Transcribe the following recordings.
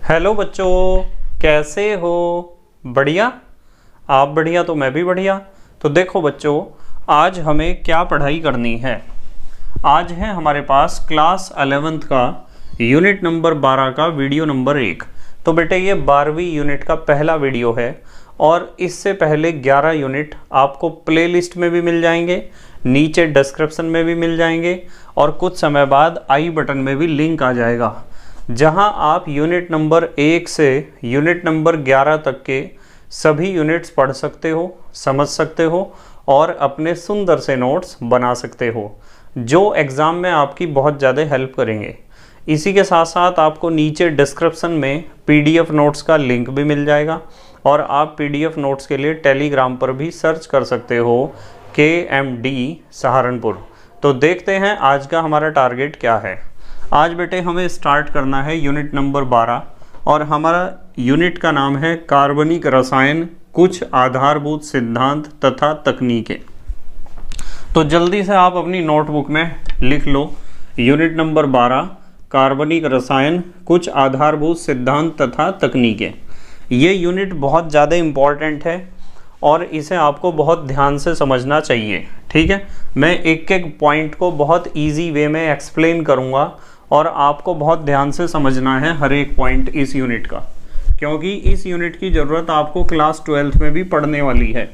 Hello बच्चों, कैसे हो? बढ़िया। आप बढ़िया तो मैं भी बढ़िया। तो देखो बच्चों, आज हमें क्या पढ़ाई करनी है। आज है हमारे पास क्लास 11th का यूनिट नंबर 12 का वीडियो नंबर 1। तो बेटे ये 12वीं यूनिट का पहला वीडियो है और इससे पहले 11 यूनिट आपको प्लेलिस्ट में भी मिल जाएंगे, नीचे डिस्क्रिप्शन में भी मिल जाएंगे और कुछ समय बाद आई बटन में भी लिंक आ जाएगा, जहां आप यूनिट नंबर 1 से यूनिट नंबर 11 तक के सभी यूनिट्स पढ़ सकते हो, समझ सकते हो और अपने सुंदर से नोट्स बना सकते हो, जो एग्ज़ाम में आपकी बहुत ज़्यादा हेल्प करेंगे। इसी के साथ साथ आपको नीचे डिस्क्रिप्शन में PDF नोट्स का लिंक भी मिल जाएगा और आप PDF नोट्स के लिए टेलीग्राम पर भी सर्च कर सकते हो KMD सहारनपुर। तो देखते हैं आज का हमारा टारगेट क्या है। आज बेटे हमें स्टार्ट करना है यूनिट नंबर 12 और हमारा यूनिट का नाम है कार्बनिक रसायन, कुछ आधारभूत सिद्धांत तथा तकनीकें। तो जल्दी से आप अपनी नोटबुक में लिख लो यूनिट नंबर 12 कार्बनिक रसायन, कुछ आधारभूत सिद्धांत तथा तकनीकें। ये यूनिट बहुत ज़्यादा इम्पॉर्टेंट है और इसे आपको बहुत ध्यान से समझना चाहिए। ठीक है, मैं एक एक पॉइंट को बहुत इजी वे में एक्सप्लेन करूँगा और आपको बहुत ध्यान से समझना है हर एक पॉइंट इस यूनिट का, क्योंकि इस यूनिट की ज़रूरत आपको क्लास 12th में भी पढ़ने वाली है।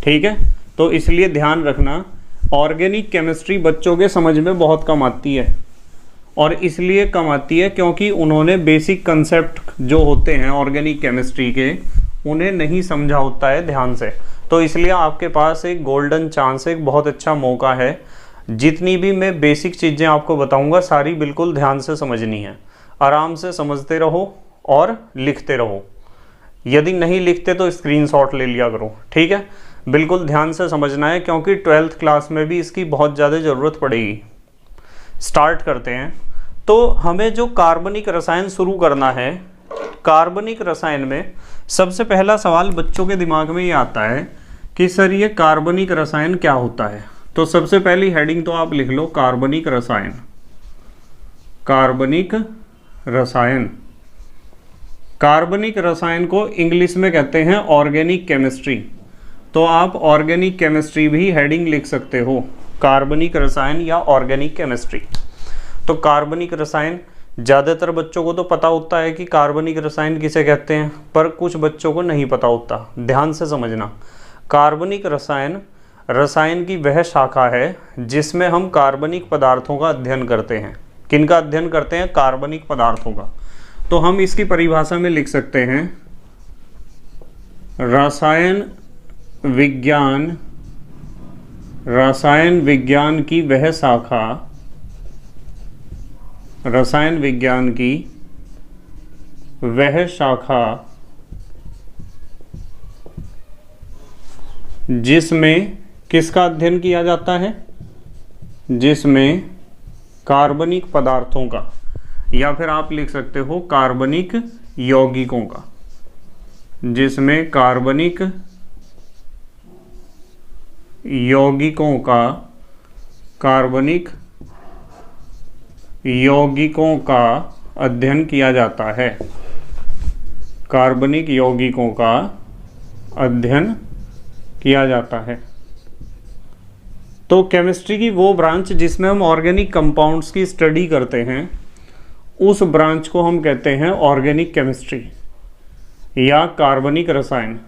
ठीक है, तो इसलिए ध्यान रखना, ऑर्गेनिक केमिस्ट्री बच्चों के समझ में बहुत कम आती है और इसलिए कम आती है क्योंकि उन्होंने बेसिक कंसेप्ट जो होते हैं ऑर्गेनिक केमिस्ट्री के उन्हें नहीं समझा होता है ध्यान से। तो इसलिए आपके पास एक गोल्डन चांस, एक बहुत अच्छा मौका है। जितनी भी मैं बेसिक चीज़ें आपको बताऊंगा सारी बिल्कुल ध्यान से समझनी है, आराम से समझते रहो और लिखते रहो। यदि नहीं लिखते तो स्क्रीनशॉट ले लिया करो। ठीक है, बिल्कुल ध्यान से समझना है क्योंकि 12th क्लास में भी इसकी बहुत ज़्यादा ज़रूरत पड़ेगी। स्टार्ट करते हैं। तो हमें जो कार्बनिक रसायन शुरू करना है, कार्बनिक रसायन में सबसे पहला सवाल बच्चों के दिमाग में ये आता है कि सर ये कार्बनिक रसायन क्या होता है। तो सबसे पहली हेडिंग तो आप लिख लो कार्बनिक रसायन। कार्बनिक रसायन, कार्बनिक रसायन को इंग्लिश में कहते हैं ऑर्गेनिक केमिस्ट्री। तो आप ऑर्गेनिक केमिस्ट्री भी हेडिंग लिख सकते हो, कार्बनिक रसायन या ऑर्गेनिक केमिस्ट्री। तो कार्बनिक रसायन ज़्यादातर बच्चों को तो पता होता है कि कार्बनिक रसायन किसे कहते हैं, पर कुछ बच्चों को नहीं पता होता। ध्यान से समझना, कार्बनिक रसायन रसायन की वह शाखा है जिसमें हम कार्बनिक पदार्थों का अध्ययन करते हैं। किनका अध्ययन करते हैं? कार्बनिक पदार्थों का। तो हम इसकी परिभाषा में लिख सकते हैं रसायन विज्ञान की वह शाखा, रसायन विज्ञान की वह शाखा जिसमें किसका अध्ययन किया जाता है? जिसमें कार्बनिक पदार्थों का, या फिर आप लिख सकते हो कार्बनिक यौगिकों का, जिसमें कार्बनिक यौगिकों का, कार्बनिक यौगिकों का अध्ययन किया जाता है। कार्बनिक यौगिकों का अध्ययन किया जाता है। तो केमिस्ट्री की वो ब्रांच जिसमें हम ऑर्गेनिक कंपाउंड्स की स्टडी करते हैं, उस ब्रांच को हम कहते हैं ऑर्गेनिक केमिस्ट्री या कार्बनिक रसायन।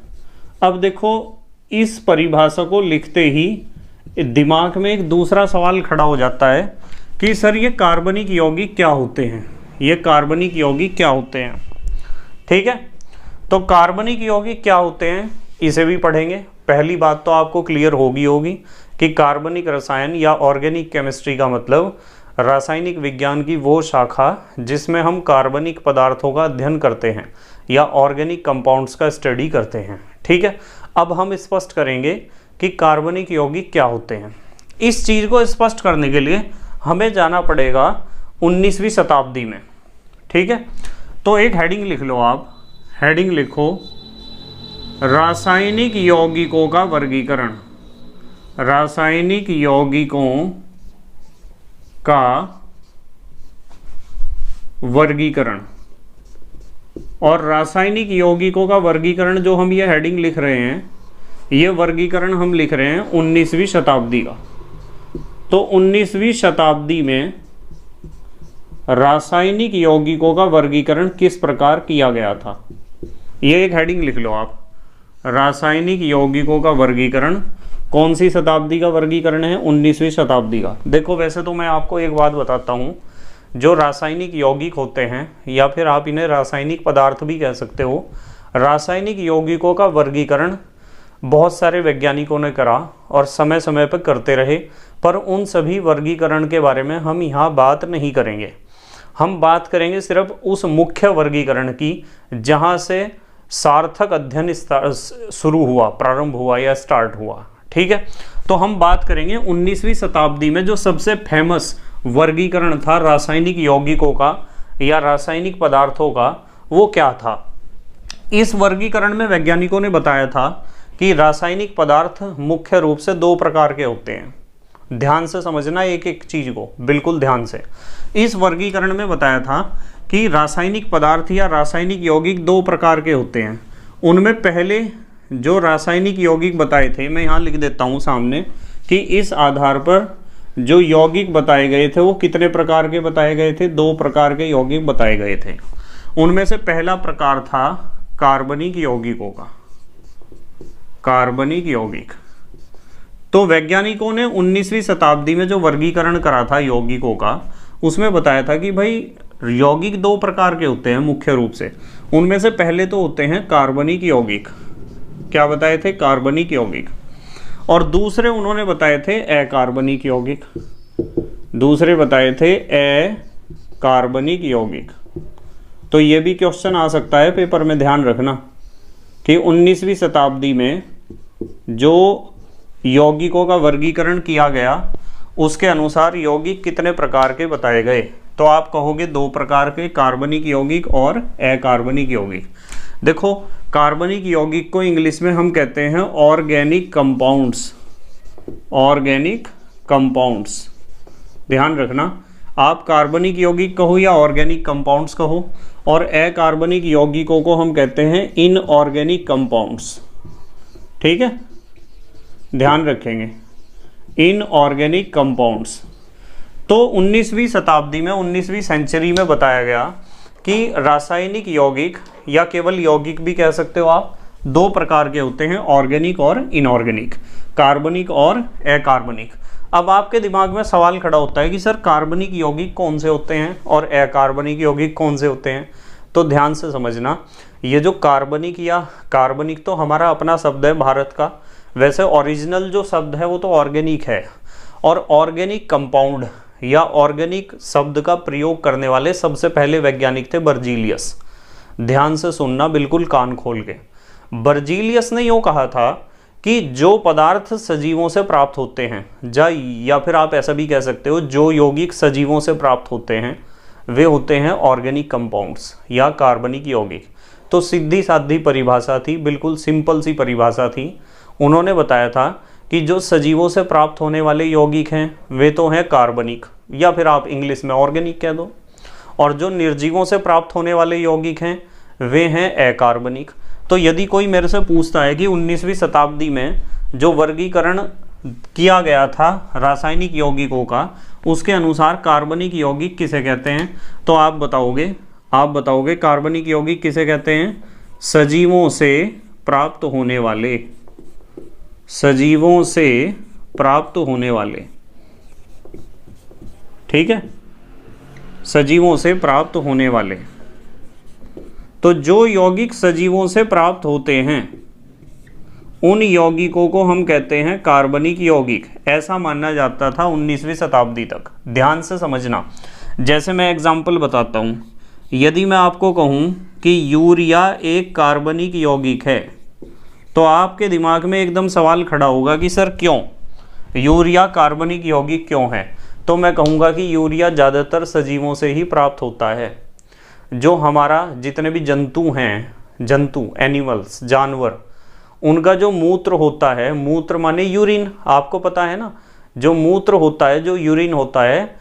अब देखो, इस परिभाषा को लिखते ही दिमाग में एक दूसरा सवाल खड़ा हो जाता है कि सर ये कार्बनिक यौगिक क्या होते हैं, ये कार्बनिक यौगिक क्या होते हैं। ठीक है, तो कार्बनिक यौगिक क्या होते हैं इसे भी पढ़ेंगे। पहली बात तो आपको क्लियर होगी कि कार्बनिक रसायन या ऑर्गेनिक केमिस्ट्री का मतलब रासायनिक विज्ञान की वो शाखा जिसमें हम कार्बनिक पदार्थों का अध्ययन करते हैं या ऑर्गेनिक कंपाउंड्स का स्टडी करते हैं। ठीक है, अब हम स्पष्ट करेंगे कि कार्बनिक यौगिक क्या होते हैं। इस चीज़ को स्पष्ट करने के लिए हमें जाना पड़ेगा 19वीं शताब्दी में। ठीक है, तो एक हेडिंग लिख लो आप, हेडिंग लिखो रासायनिक यौगिकों का वर्गीकरण। रासायनिक यौगिकों का वर्गीकरण। और रासायनिक यौगिकों का वर्गीकरण जो हम ये हेडिंग लिख रहे हैं, ये वर्गीकरण हम लिख रहे हैं 19वीं शताब्दी का। तो 19वीं शताब्दी में रासायनिक यौगिकों का वर्गीकरण किस प्रकार किया गया था, ये एक हेडिंग लिख लो आप। रासायनिक यौगिकों का वर्गीकरण कौन सी शताब्दी का वर्गीकरण है? 19वीं शताब्दी का। देखो वैसे तो मैं आपको एक बात बताता हूँ, जो रासायनिक यौगिक होते हैं या फिर आप इन्हें रासायनिक पदार्थ भी कह सकते हो, रासायनिक यौगिकों का वर्गीकरण बहुत सारे वैज्ञानिकों ने करा और समय समय पर करते रहे, पर उन सभी वर्गीकरण के बारे में हम यहाँ बात नहीं करेंगे। हम बात करेंगे सिर्फ उस मुख्य वर्गीकरण की जहाँ से सार्थक अध्ययन शुरू हुआ, प्रारंभ हुआ या स्टार्ट हुआ। ठीक है, तो हम बात करेंगे 19वीं शताब्दी में जो सबसे फेमस वर्गीकरण था रासायनिक यौगिकों का या रासायनिक पदार्थों का, वो क्या था। इस वर्गीकरण में वैज्ञानिकों ने बताया था कि रासायनिक पदार्थ मुख्य रूप से दो प्रकार के होते हैं। ध्यान से समझना एक एक चीज को, बिल्कुल ध्यान से। इस वर्गीकरण में बताया था कि रासायनिक पदार्थ या रासायनिक यौगिक दो प्रकार के होते हैं। उनमें पहले जो रासायनिक यौगिक बताए थे, मैं यहाँ लिख देता हूँ सामने कि इस आधार पर जो यौगिक बताए गए थे वो कितने प्रकार के बताए गए थे? दो प्रकार के यौगिक बताए गए थे। उनमें से पहला प्रकार था कार्बनिक यौगिकों का, कार्बनिक यौगिक। तो वैज्ञानिकों ने 19वीं शताब्दी में जो वर्गीकरण करा था यौगिकों का, उसमें बताया था कि भाई यौगिक दो प्रकार के होते हैं मुख्य रूप से। उनमें से पहले तो होते हैं कार्बनिक यौगिक, क्या बताए थे? कार्बनिक यौगिक। और दूसरे उन्होंने बताए थे अकार्बनिक यौगिक, दूसरे बताए थे अकार्बनिक यौगिक। तो ये भी क्वेश्चन आ सकता है पेपर में, ध्यान रखना कि 19वीं शताब्दी में जो यौगिकों का वर्गीकरण किया गया उसके अनुसार यौगिक कितने प्रकार के बताए गए। तो आप कहोगे दो प्रकार के, कार्बनिक यौगिक और अकार्बनिक यौगिक। देखो कार्बनिक यौगिक को इंग्लिश में हम कहते हैं ऑर्गेनिक कंपाउंड्स, ऑर्गेनिक कंपाउंड्स। ध्यान रखना, आप कार्बनिक यौगिक कहो या ऑर्गेनिक कंपाउंड्स कहो, और अकार्बनिक यौगिकों को हम कहते हैं इनऑर्गेनिक कंपाउंड्स। ठीक है, ध्यान रखेंगे, इनऑर्गेनिक कंपाउंड्स। तो 19वीं शताब्दी में, 19वीं सेंचुरी में बताया गया कि रासायनिक यौगिक या केवल यौगिक भी कह सकते हो आप, दो प्रकार के होते हैं, ऑर्गेनिक और इनऑर्गेनिक, कार्बनिक और अकार्बनिक। अब आपके दिमाग में सवाल खड़ा होता है कि सर कार्बनिक यौगिक कौन से होते हैं और अकार्बनिक यौगिक कौन से होते हैं। तो ध्यान से समझना, ये जो कार्बनिक या कार्बनिक तो हमारा अपना शब्द है भारत का, वैसे ओरिजिनल जो शब्द है वो तो ऑर्गेनिक है। और ऑर्गेनिक कंपाउंड या ऑर्गेनिक शब्द का प्रयोग करने वाले सबसे पहले वैज्ञानिक थे बर्जीलियस। ध्यान से सुनना, बिल्कुल कान खोल के। बर्जीलियस ने यूँ कहा था कि जो पदार्थ सजीवों से प्राप्त होते हैं, या फिर आप ऐसा भी कह सकते हो जो यौगिक सजीवों से प्राप्त होते हैं वे होते हैं ऑर्गेनिक कंपाउंड्स या कार्बनिक यौगिक। तो सीधी सादी परिभाषा थी, बिल्कुल सिंपल सी परिभाषा थी। उन्होंने बताया था कि जो सजीवों से प्राप्त होने वाले यौगिक हैं वे तो हैं कार्बनिक, या फिर आप इंग्लिश में ऑर्गेनिक कह दो, और जो निर्जीवों से प्राप्त होने वाले यौगिक हैं वे हैं अकार्बनिक। तो यदि कोई मेरे से पूछता है कि 19वीं शताब्दी में जो वर्गीकरण किया गया था रासायनिक यौगिकों का, उसके अनुसार कार्बनिक यौगिक किसे कहते हैं, तो आप बताओगे कार्बनिक यौगिक किसे कहते हैं? सजीवों से प्राप्त होने वाले, सजीवों से प्राप्त होने वाले। ठीक है, सजीवों से प्राप्त होने वाले। तो जो यौगिक सजीवों से प्राप्त होते हैं उन यौगिकों को हम कहते हैं कार्बनिक यौगिक। ऐसा माना जाता था 19वीं शताब्दी तक। ध्यान से समझना, जैसे मैं एग्जाम्पल बताता हूँ। यदि मैं आपको कहूँ कि यूरिया एक कार्बनिक यौगिक है, तो आपके दिमाग में एकदम सवाल खड़ा होगा कि सर क्यों, यूरिया कार्बनिक यौगिक क्यों है? तो मैं कहूँगा कि यूरिया ज़्यादातर सजीवों से ही प्राप्त होता है। जो हमारा जितने भी जंतु हैं, जंतु एनिमल्स, जानवर, उनका जो मूत्र होता है, मूत्र माने यूरिन, आपको पता है ना, जो मूत्र होता है, जो यूरिन होता है,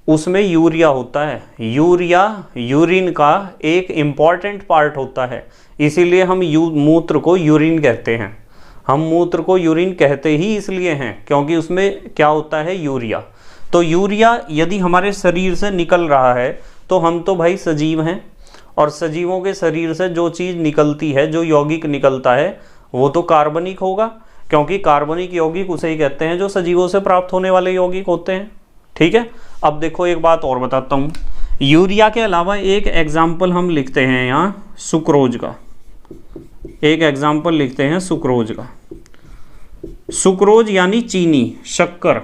उसमें यूरिया होता है। यूरिया यूरिन का एक इम्पॉर्टेंट पार्ट होता है, इसीलिए हम मूत्र को यूरिन कहते हैं। हम मूत्र को यूरिन कहते ही इसलिए हैं क्योंकि उसमें क्या होता है, यूरिया। तो यूरिया यदि हमारे शरीर से निकल रहा है तो हम तो भाई सजीव हैं, और सजीवों के शरीर से जो चीज़ निकलती है, जो यौगिक निकलता है, वो तो कार्बनिक होगा, क्योंकि कार्बनिक यौगिक उसे ही कहते हैं जो सजीवों से प्राप्त होने वाले यौगिक होते हैं। ठीक है। अब देखो एक बात और बताता हूँ, यूरिया के अलावा एक एग्जाम्पल हम लिखते हैं यहाँ सुक्रोज का। एक एग्जाम्पल लिखते हैं सुक्रोज का। सुक्रोज यानी चीनी, शक्कर।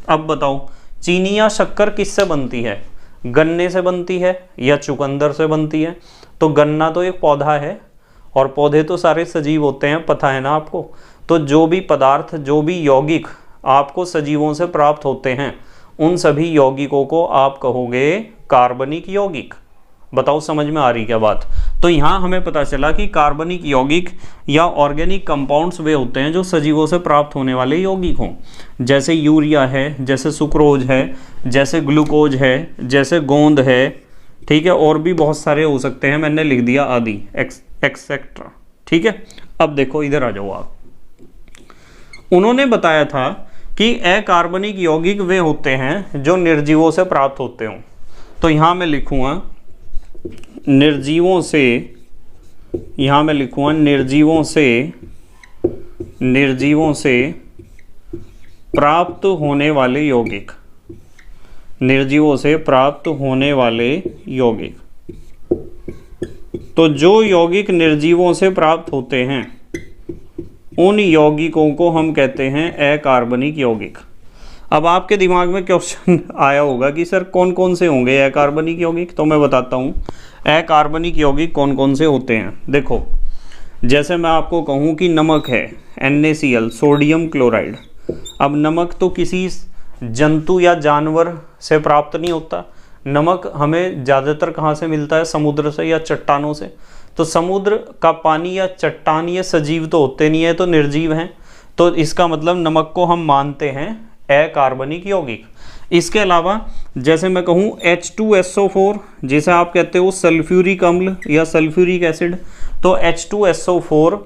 अब बताओ चीनी या शक्कर किससे बनती है? गन्ने से बनती है या चुकंदर से बनती है? तो गन्ना तो एक पौधा है, और पौधे तो सारे सजीव होते हैं, पता है ना आपको। तो जो भी पदार्थ, जो भी यौगिक आपको सजीवों से प्राप्त होते हैं, उन सभी यौगिकों को आप कहोगे कार्बनिक यौगिक। बताओ समझ में आ रही क्या बात? तो यहाँ हमें पता चला कि कार्बनिक यौगिक या ऑर्गेनिक कंपाउंड्स वे होते हैं जो सजीवों से प्राप्त होने वाले यौगिक हों, जैसे यूरिया है, जैसे सुक्रोज है, जैसे ग्लूकोज है, जैसे गोंद है। ठीक है, और भी बहुत सारे हो सकते हैं, मैंने लिख दिया आदि, एक्सेट्रा। ठीक है। अब देखो इधर आ जाओ आप। उन्होंने बताया था कि अकार्बनिक यौगिक वे होते हैं जो निर्जीवों से प्राप्त होते हों। तो यहाँ मैं लिखूँगा निर्जीवों से, यहाँ मैं लिखूँगा निर्जीवों से प्राप्त होने वाले यौगिक, निर्जीवों से प्राप्त होने वाले यौगिक। तो जो यौगिक निर्जीवों से प्राप्त होते हैं उन यौगिकों को हम कहते हैं अकार्बनिक यौगिक। अब आपके दिमाग में क्वेश्चन आया होगा कि सर कौन कौन से होंगे अकार्बनिक यौगिक? तो मैं बताता हूँ अकार्बनिक यौगिक कौन कौन से होते हैं। देखो, जैसे मैं आपको कहूँ कि नमक है NaCl, सोडियम क्लोराइड। अब नमक तो किसी जंतु या जानवर से प्राप्त नहीं होता। नमक हमें ज़्यादातर कहाँ से मिलता है? समुद्र से या चट्टानों से। तो समुद्र का पानी या चट्टान ये सजीव तो होते नहीं है, तो निर्जीव हैं। तो इसका मतलब नमक को हम मानते हैं अकार्बनिक यौगिक। इसके अलावा जैसे मैं कहूँ H2SO4, जिसे आप कहते हो सल्फ्यूरिक अम्ल या सल्फ्यूरिक एसिड, तो H2SO4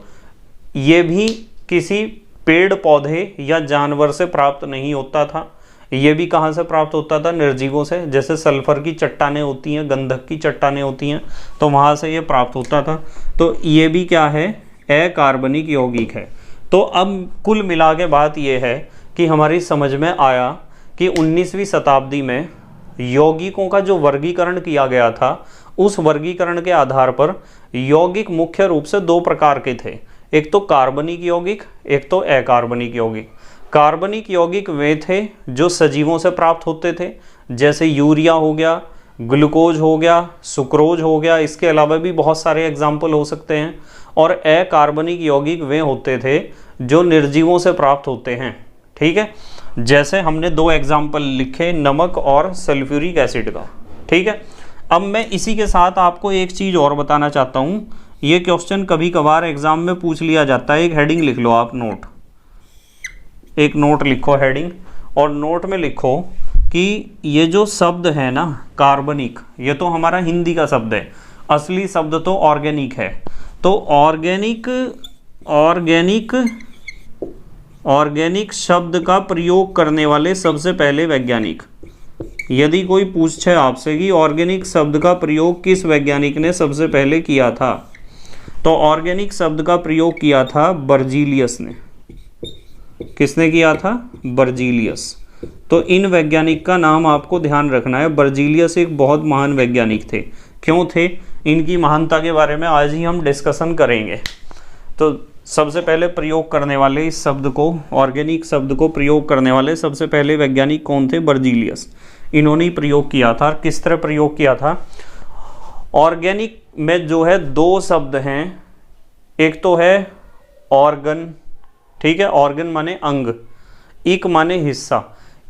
ये भी किसी पेड़ पौधे या जानवर से प्राप्त नहीं होता था। ये भी कहाँ से प्राप्त होता था? निर्जीवों से। जैसे सल्फर की चट्टानें होती हैं, गंधक की चट्टानें होती हैं, तो वहाँ से ये प्राप्त होता था। तो ये भी क्या है? अकार्बनिक यौगिक है। तो अब कुल मिला के बात ये है कि हमारी समझ में आया कि 19वीं शताब्दी में यौगिकों का जो वर्गीकरण किया गया था, उस वर्गीकरण के आधार पर यौगिक मुख्य रूप से दो प्रकार के थे। एक तो कार्बनिक यौगिक, एक तो अकार्बनिक यौगिक। कार्बनिक यौगिक वे थे जो सजीवों से प्राप्त होते थे, जैसे यूरिया हो गया, ग्लूकोज हो गया, सुक्रोज हो गया। इसके अलावा भी बहुत सारे एग्जाम्पल हो सकते हैं। और अकार्बनिक यौगिक वे होते थे जो निर्जीवों से प्राप्त होते हैं। ठीक है, जैसे हमने दो एग्जाम्पल लिखे, नमक और सल्फ्यूरिक एसिड का। ठीक है। अब मैं इसी के साथ आपको एक चीज़ और बताना चाहता हूँ। ये क्वेश्चन कभी कभार एग्जाम में पूछ लिया जाता है। एक हेडिंग लिख लो आप, नोट, एक नोट लिखो हेडिंग, और नोट में लिखो कि ये जो शब्द है ना कार्बनिक, ये तो हमारा हिंदी का शब्द है, असली शब्द तो ऑर्गेनिक है। तो ऑर्गेनिक शब्द का प्रयोग करने वाले सबसे पहले वैज्ञानिक, यदि कोई पूछे आपसे कि ऑर्गेनिक शब्द का प्रयोग किस वैज्ञानिक ने सबसे पहले किया था, तो ऑर्गेनिक शब्द का प्रयोग किया था बर्जीलियस ने। किसने किया था? बर्जीलियस। तो इन वैज्ञानिक का नाम आपको ध्यान रखना है। बर्जीलियस एक बहुत महान वैज्ञानिक थे। क्यों थे? इनकी महानता के बारे में आज ही हम डिस्कशन करेंगे। तो सबसे पहले प्रयोग करने वाले इस शब्द को, ऑर्गेनिक शब्द को प्रयोग करने वाले सबसे पहले वैज्ञानिक कौन थे? बर्जीलियस। इन्होंने प्रयोग किया था। किस तरह प्रयोग किया था? ऑर्गेनिक में जो है दो शब्द हैं, एक तो है ऑर्गन, ठीक है, ऑर्गन माने अंग, इक माने हिस्सा,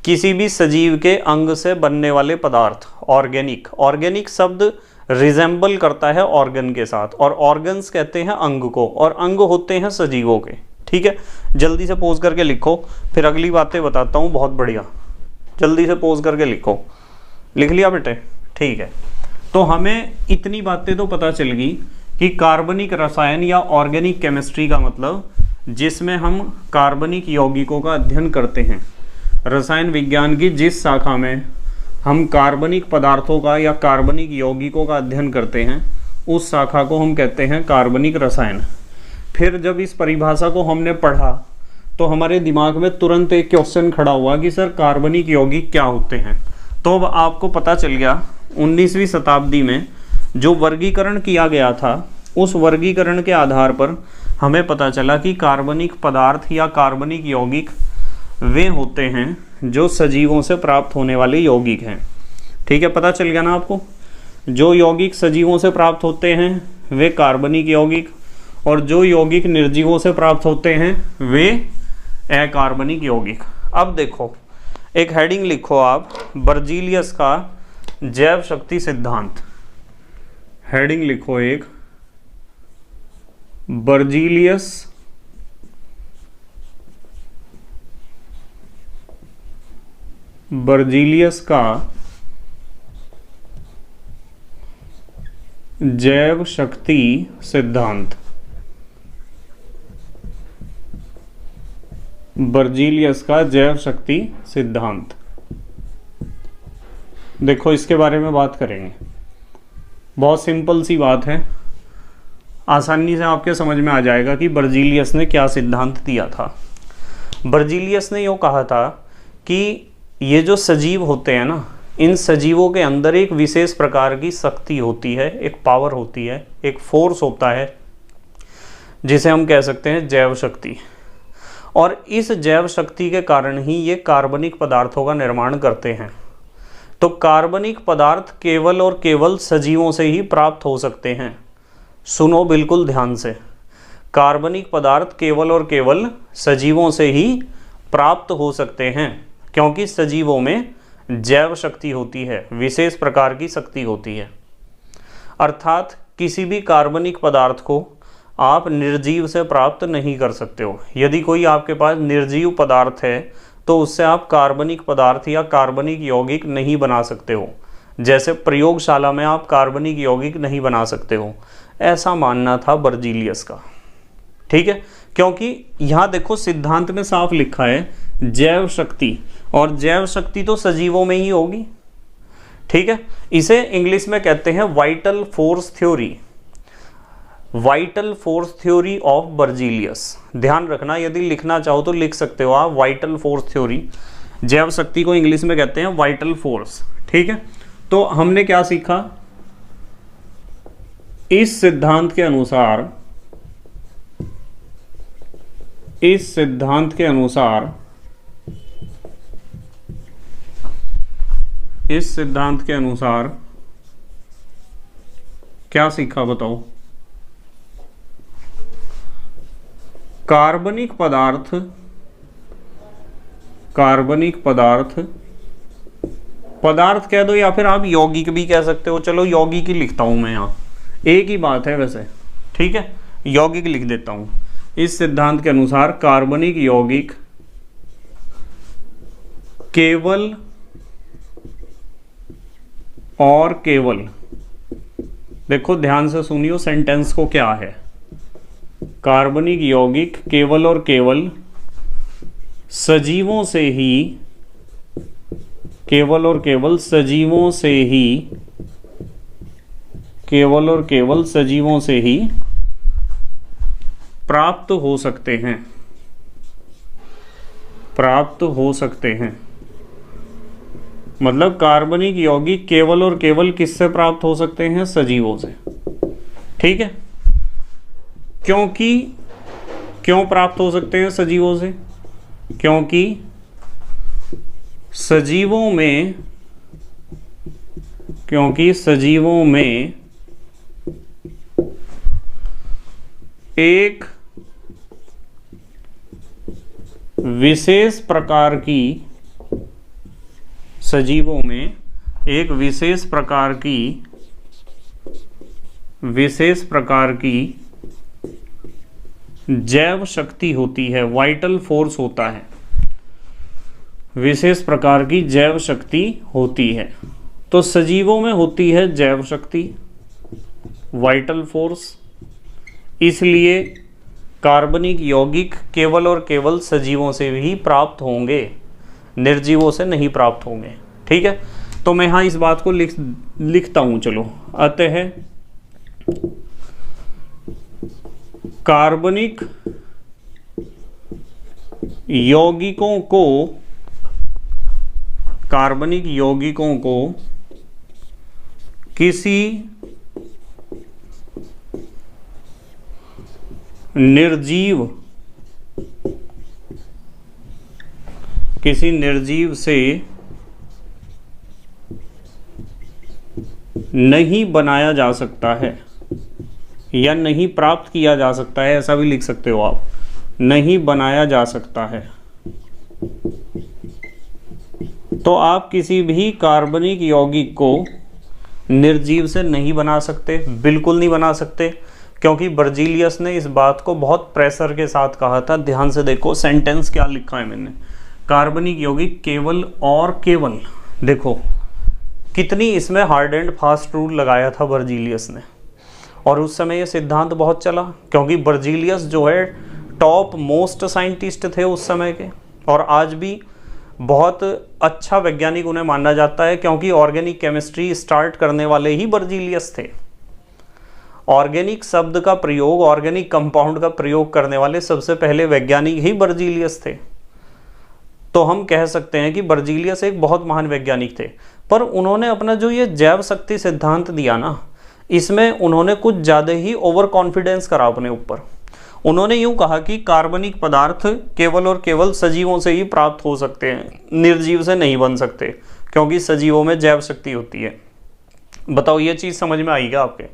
किसी भी सजीव के अंग से बनने वाले पदार्थ, ऑर्गेनिक। ऑर्गेनिक शब्द रिजेंबल करता है ऑर्गन के साथ, और ऑर्गन्स कहते हैं अंग को, और अंग होते हैं सजीवों के। ठीक है, जल्दी से पोज करके लिखो, फिर अगली बातें बताता हूँ। बहुत बढ़िया, जल्दी से पोज करके लिखो। लिख लिया बेटे? ठीक है, तो हमें इतनी बातें तो पता चल गई कि कार्बनिक रसायन या ऑर्गेनिक केमिस्ट्री का मतलब जिसमें हम कार्बनिक यौगिकों का अध्ययन करते हैं। रसायन विज्ञान की जिस शाखा में हम कार्बनिक पदार्थों का या कार्बनिक यौगिकों का अध्ययन करते हैं उस शाखा को हम कहते हैं कार्बनिक रसायन। फिर जब इस परिभाषा को हमने पढ़ा तो हमारे दिमाग में तुरंत एक क्वेश्चन खड़ा हुआ कि सर कार्बनिक यौगिक क्या होते हैं। तो अब आपको पता चल गया 19वीं शताब्दी में जो वर्गीकरण किया गया था उस वर्गीकरण के आधार पर हमें पता चला कि कार्बनिक पदार्थ या कार्बनिक यौगिक वे होते हैं जो सजीवों से प्राप्त होने वाले यौगिक हैं। ठीक है, पता चल गया ना आपको? जो यौगिक सजीवों से प्राप्त होते हैं वे कार्बनिक यौगिक, और जो यौगिक निर्जीवों से प्राप्त होते हैं वे अकार्बनिक यौगिक। अब देखो, एक हेडिंग लिखो आप, बर्जीलियस का जैव शक्ति सिद्धांत। हेडिंग लिखो एक, बर्जीलियस का जैव शक्ति सिद्धांत। बर्जीलियस का जैव शक्ति सिद्धांत। देखो, इसके बारे में बात करेंगे। बहुत सिंपल सी बात है, आसानी से आपके समझ में आ जाएगा कि बर्जीलियस ने क्या सिद्धांत दिया था। बर्जीलियस ने यूँ कहा था कि ये जो सजीव होते हैं ना, इन सजीवों के अंदर एक विशेष प्रकार की शक्ति होती है, एक पावर होती है, एक फोर्स होता है जिसे हम कह सकते हैं जैव शक्ति। और इस जैव शक्ति के कारण ही ये कार्बनिक पदार्थों का निर्माण करते हैं। तो कार्बनिक पदार्थ केवल और केवल सजीवों से ही प्राप्त हो सकते हैं। सुनो बिल्कुल ध्यान से, कार्बनिक पदार्थ केवल और केवल सजीवों से ही प्राप्त हो सकते हैं, क्योंकि सजीवों में जैव शक्ति होती है, विशेष प्रकार की शक्ति होती है। अर्थात किसी भी कार्बनिक पदार्थ को आप निर्जीव से प्राप्त नहीं कर सकते हो। यदि कोई आपके पास निर्जीव पदार्थ है तो उससे आप कार्बनिक पदार्थ या कार्बनिक यौगिक नहीं बना सकते हो। जैसे प्रयोगशाला में आप कार्बनिक यौगिक नहीं बना सकते हो, ऐसा मानना था बर्जीलियस का। ठीक है, क्योंकि यहाँ देखो सिद्धांत में साफ लिखा है जैव शक्ति, और जैव शक्ति तो सजीवों में ही होगी। ठीक है, इसे इंग्लिश में कहते हैं vital force theory. Vital force theory of Berzelius. ध्यान रखना, यदि लिखना चाहो तो लिख सकते हो आप वाइटल फोर्स थ्योरी। जैव शक्ति को इंग्लिश में कहते हैं वाइटल फोर्स। ठीक है, तो हमने क्या सीखा? इस सिद्धांत के अनुसार क्या सीखा बताओ? कार्बनिक पदार्थ कह दो या फिर आप यौगिक भी कह सकते हो। चलो यौगिक ही लिखता हूं मैं, यहाँ एक ही बात है वैसे। ठीक है, यौगिक लिख देता हूं। इस सिद्धांत के अनुसार कार्बनिक यौगिक केवल और केवल, देखो ध्यान से सुनियो सेंटेंस को, क्या है? कार्बनिक यौगिक केवल और केवल सजीवों से ही प्राप्त हो सकते हैं। मतलब कार्बनिक यौगिक केवल और केवल किससे प्राप्त हो सकते हैं? सजीवों से। ठीक है, क्यों प्राप्त हो सकते हैं सजीवों से? क्योंकि सजीवों में एक विशेष प्रकार की जैव शक्ति होती है, वाइटल फोर्स होता है, विशेष प्रकार की जैव शक्ति होती है। तो सजीवों में होती है जैव शक्ति, वाइटल फोर्स, इसलिए कार्बनिक यौगिक केवल और केवल सजीवों से ही प्राप्त होंगे, निर्जीवों से नहीं प्राप्त होंगे। ठीक है, तो मैं यहाँ इस बात को लिखता हूँ। चलो, अतः कार्बनिक यौगिकों को किसी निर्जीव से नहीं बनाया जा सकता है या नहीं प्राप्त किया जा सकता है, ऐसा भी लिख सकते हो आप, नहीं बनाया जा सकता है। तो आप किसी भी कार्बनिक यौगिक को निर्जीव से नहीं बना सकते, बिल्कुल नहीं बना सकते, क्योंकि बर्जीलियस ने इस बात को बहुत प्रेशर के साथ कहा था। ध्यान से देखो सेंटेंस क्या लिखा है मैंने, कार्बनिक यौगिक केवल और केवल, देखो कितनी इसमें हार्ड एंड फास्ट रूल लगाया था बर्जीलियस ने। और उस समय ये सिद्धांत बहुत चला, क्योंकि बर्जीलियस जो है टॉप मोस्ट साइंटिस्ट थे उस समय के, और आज भी बहुत अच्छा वैज्ञानिक उन्हें माना जाता है, क्योंकि ऑर्गेनिक केमिस्ट्री स्टार्ट करने वाले ही बर्जीलियस थे। ऑर्गेनिक शब्द का प्रयोग, ऑर्गेनिक कंपाउंड का प्रयोग करने वाले सबसे पहले वैज्ञानिक ही बर्जीलियस थे। तो हम कह सकते हैं कि बर्जीलियस एक बहुत महान वैज्ञानिक थे। पर उन्होंने अपना जो ये जैव शक्ति सिद्धांत दिया ना, इसमें उन्होंने कुछ ज़्यादा ही ओवर कॉन्फिडेंस करा अपने ऊपर। उन्होंने यूं कहा कि कार्बनिक पदार्थ केवल और केवल सजीवों से ही प्राप्त हो सकते हैं, निर्जीव से नहीं बन सकते, क्योंकि सजीवों में जैव शक्ति होती है। बताओ ये चीज़ समझ में आई क्या आपके?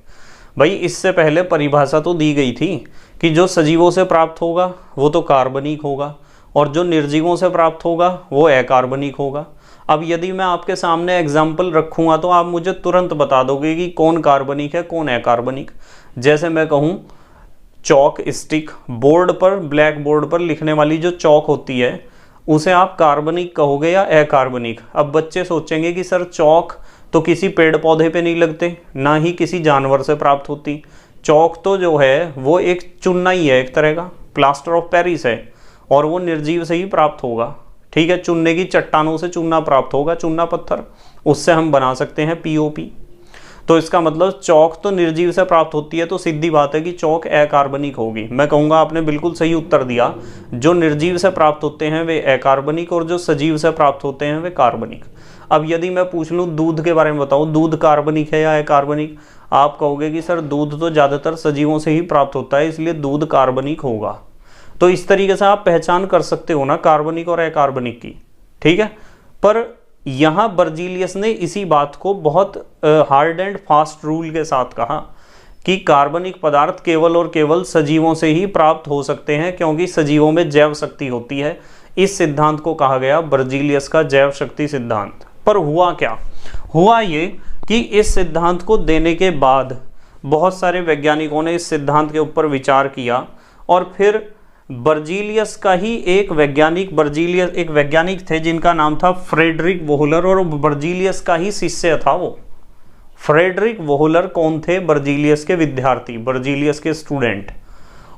भाई इससे पहले परिभाषा तो दी गई थी कि जो सजीवों से प्राप्त होगा वो तो कार्बनिक होगा, और जो निर्जीवों से प्राप्त होगा वो अकार्बनिक होगा। अब यदि मैं आपके सामने एग्जाम्पल रखूँगा तो आप मुझे तुरंत बता दोगे कि कौन कार्बनिक है कौन अकार्बनिक। जैसे मैं कहूँ चौक स्टिक, बोर्ड पर, ब्लैक बोर्ड पर लिखने वाली जो चौक होती है उसे आप कार्बनिक कहोगे या अकार्बनिक। अब बच्चे सोचेंगे कि सर चौक तो किसी पेड़ पौधे पे नहीं लगते, ना ही किसी जानवर से प्राप्त होती। चौक तो जो है वो एक चूना ही है, एक तरह का प्लास्टर ऑफ पेरिस है, और वो निर्जीव से ही प्राप्त होगा। ठीक है, चूने की चट्टानों से चूना प्राप्त होगा, चूना पत्थर, उससे हम बना सकते हैं पीओपी। तो इसका मतलब चौक तो निर्जीव से प्राप्त होती है, तो सीधी बात है कि चौक अकार्बनिक होगी। मैं कहूँगा आपने बिल्कुल सही उत्तर दिया। जो निर्जीव से प्राप्त होते हैं वे अकार्बनिक, और जो सजीव से प्राप्त होते हैं वे कार्बनिक। अब यदि मैं पूछ लूँ दूध के बारे में बताओ, दूध कार्बनिक है या अकार्बनिक? आप कहोगे कि सर दूध तो ज़्यादातर सजीवों से ही प्राप्त होता है, इसलिए दूध कार्बनिक होगा। तो इस तरीके से आप पहचान कर सकते हो ना कार्बनिक और अकार्बनिक की। ठीक है, पर यहाँ बर्जीलियस ने इसी बात को बहुत हार्ड एंड फास्ट रूल के साथ कहा कि कार्बनिक पदार्थ केवल और केवल सजीवों से ही प्राप्त हो सकते हैं, क्योंकि सजीवों में जैव शक्ति होती है। इस सिद्धांत को कहा गया बर्जीलियस का जैव शक्ति सिद्धांत। पर हुआ क्या? हुआ ये कि इस सिद्धांत को देने के बाद बहुत सारे वैज्ञानिकों ने इस सिद्धांत के ऊपर विचार किया, और फिर बर्जीलियस का ही एक वैज्ञानिक थे जिनका नाम था फ्रेडरिक वोहलर, और बर्जीलियस का ही शिष्य था वो। फ्रेडरिक वोहलर कौन थे? बर्जीलियस के विद्यार्थी, बर्जीलियस के स्टूडेंट।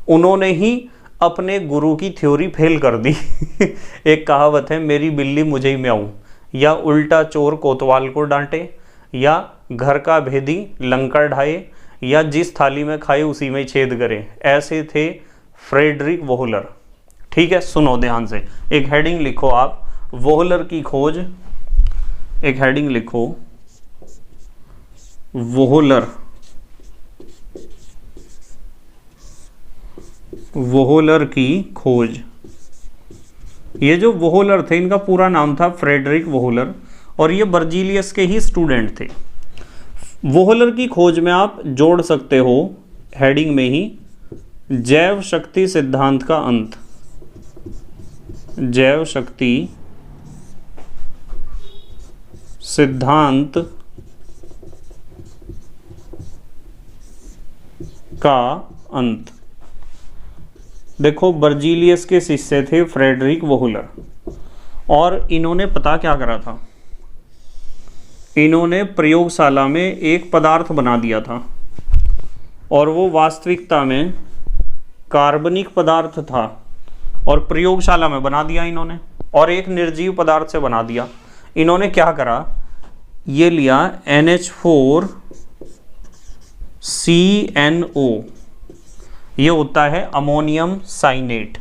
उन्होंने ही अपने गुरु की थ्योरी फेल कर दी। एक कहावत है, मेरी बिल्ली मुझे ही म्याऊं, या उल्टा चोर कोतवाल को डांटे, या घर का भेदी लंका ढाए, या जिस थाली में खाए उसी में छेद करे। ऐसे थे फ्रेडरिक वोहलर। ठीक है, सुनो ध्यान से, एक हेडिंग लिखो आप, वोहलर की खोज। एक हेडिंग लिखो, वोहलर की खोज। ये जो वोहलर थे इनका पूरा नाम था फ्रेडरिक वोहलर, और ये बर्जीलियस के ही स्टूडेंट थे। वोहलर की खोज में आप जोड़ सकते हो हेडिंग में ही, जैव शक्ति सिद्धांत का अंत। जैव शक्ति सिद्धांत का अंत। देखो बर्जीलियस के शिष्य थे फ्रेडरिक वोहलर, और इन्होंने पता क्या करा था? इन्होंने प्रयोगशाला में एक पदार्थ बना दिया था और वो वास्तविकता में कार्बनिक पदार्थ था और प्रयोगशाला में बना दिया इन्होंने, और एक निर्जीव पदार्थ से बना दिया। इन्होंने क्या करा, ये लिया NH4CNO, ये होता है अमोनियम साइनेट।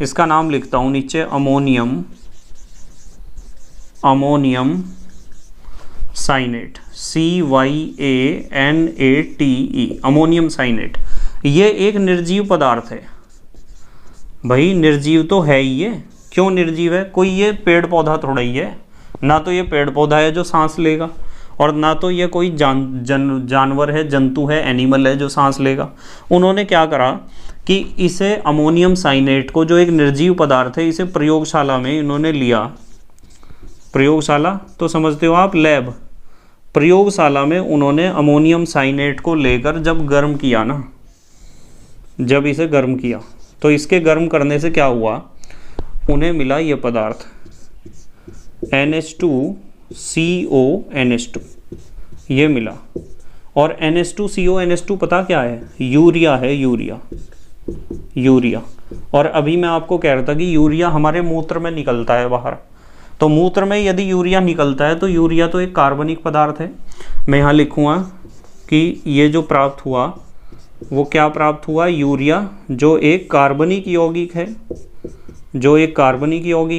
इसका नाम लिखता हूँ नीचे, ammonium cyanate, CYANATE, ammonium cyanate. ये एक निर्जीव पदार्थ है। भाई निर्जीव तो है ही ये। क्यों निर्जीव है? कोई ये पेड़ पौधा थोड़ा ही है, ना तो ये पेड़ पौधा है जो सांस लेगा, और ना तो ये कोई जानवर है, जंतु है, एनिमल है जो सांस लेगा। उन्होंने क्या करा कि इसे अमोनियम साइनेट को, जो एक निर्जीव पदार्थ है, इसे प्रयोगशाला में इन्होंने लिया। प्रयोगशाला तो समझते हो आप, लैब। प्रयोगशाला में उन्होंने अमोनियम साइनेट को लेकर जब गर्म किया ना, जब इसे गर्म किया तो इसके गर्म करने से क्या हुआ, उन्हें मिला ये पदार्थ NH2CONH2, ये मिला। और NH2CONH2 पता क्या है? यूरिया है, यूरिया। और अभी मैं आपको कह रहा था कि यूरिया हमारे मूत्र में निकलता है बाहर। तो मूत्र में यदि यूरिया निकलता है तो यूरिया तो एक कार्बनिक पदार्थ है। मैं यहाँ लिखूँगा कि ये जो प्राप्त हुआ वो क्या प्राप्त हुआ, यूरिया, जो एक कार्बनिक यौगिक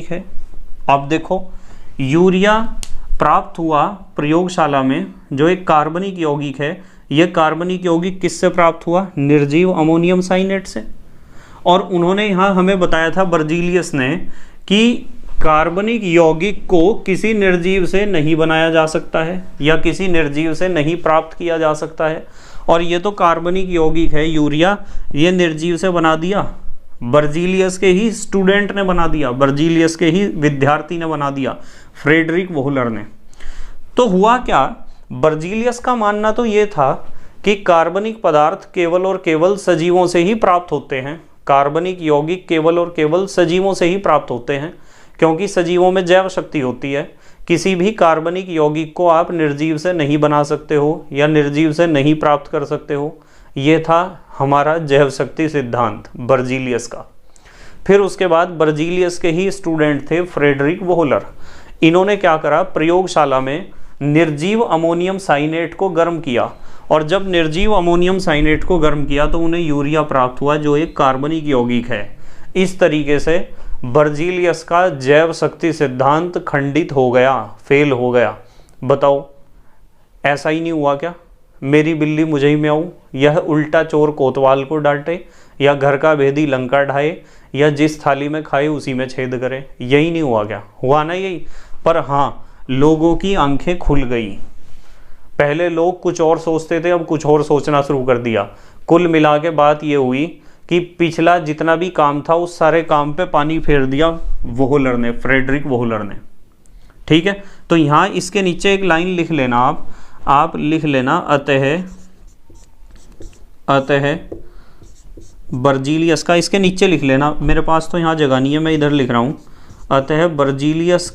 है, अब देखो यूरिया प्राप्त हुआ प्रयोगशाला में, जो एक कार्बनिक यौगिक है। यह कार्बनिक यौगिक किससे प्राप्त हुआ? निर्जीव अमोनियम साइनेट से। और उन्होंने यहाँ हमें बताया था, बर्जीलियस ने, कि कार्बनिक यौगिक को किसी निर्जीव से नहीं बनाया जा सकता है या किसी निर्जीव से नहीं प्राप्त किया जा सकता है। और ये तो कार्बनिक यौगिक है यूरिया, ये निर्जीव से बना दिया, बर्जीलियस के ही स्टूडेंट ने बना दिया, बर्जीलियस के ही विद्यार्थी ने बना दिया, फ्रेडरिक वोहलर ने। तो हुआ क्या, बर्जीलियस का मानना तो ये था कि कार्बनिक पदार्थ केवल और केवल सजीवों से ही प्राप्त होते हैं, कार्बनिक यौगिक केवल और केवल सजीवों से ही प्राप्त होते हैं, क्योंकि सजीवों में जैव शक्ति होती है। किसी भी कार्बनिक यौगिक को आप निर्जीव से नहीं बना सकते हो या निर्जीव से नहीं प्राप्त कर सकते हो। ये था हमारा जैव शक्ति सिद्धांत बर्जीलियस का। फिर उसके बाद बर्जीलियस के ही स्टूडेंट थे फ्रेडरिक वोहलर। इन्होंने क्या करा, प्रयोगशाला में निर्जीव अमोनियम साइनेट को गर्म किया, और जब निर्जीव अमोनियम साइनेट को गर्म किया तो उन्हें यूरिया प्राप्त हुआ, जो एक कार्बनिक यौगिक है। इस तरीके से बर्जीलियस का जैव शक्ति सिद्धांत खंडित हो गया, फेल हो गया। बताओ, ऐसा ही नहीं हुआ क्या? मेरी बिल्ली मुझे ही म्याऊं, यह उल्टा चोर कोतवाल को डांटे, या घर का भेदी लंका ढाए, या जिस थाली में खाए उसी में छेद करे। यही नहीं हुआ क्या? हुआ ना यही। पर हाँ, लोगों की आंखें खुल गई। पहले लोग कुछ और सोचते थे, अब कुछ और सोचना शुरू कर दिया। कुल मिला के बात ये हुई कि पिछला जितना भी काम था उस सारे काम पे पानी फेर दिया वोहलर ने, फ्रेडरिक वोहलर ने। ठीक है, तो यहाँ इसके नीचे एक लाइन लिख लेना, आप लिख लेना, अतः बर्जीलियस का, इसके नीचे लिख लेना, मेरे पास तो यहाँ जगह नहीं है, मैं इधर लिख रहा हूँ। अतः बर्जीलियस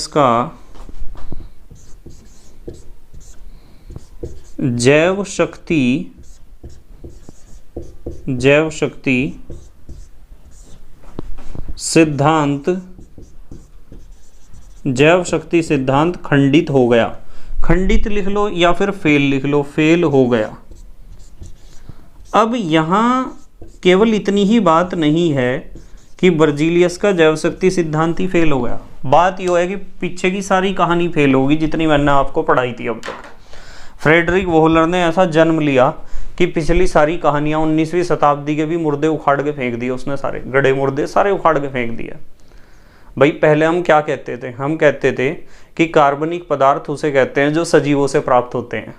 का जैव शक्ति सिद्धांत खंडित हो गया। खंडित लिख लो या फिर फेल लिख लो, फेल हो गया। अब यहाँ केवल इतनी ही बात नहीं है कि बर्जीलियस का जैव शक्ति सिद्धांत ही फेल हो गया। बात यह है कि पीछे की सारी कहानी फेल होगी जितनी मैंने आपको पढ़ाई थी अब तक। फ्रेडरिक वोहलर ने ऐसा जन्म लिया कि पिछली सारी कहानियां 19वीं शताब्दी के भी मुर्दे उखाड़ के फेंक दिए उसने, सारे गड़े मुर्दे सारे उखाड़ के फेंक दिए। भाई पहले हम क्या कहते थे? हम कहते थे कि कार्बनिक पदार्थ उसे कहते हैं जो सजीवों से प्राप्त होते हैं,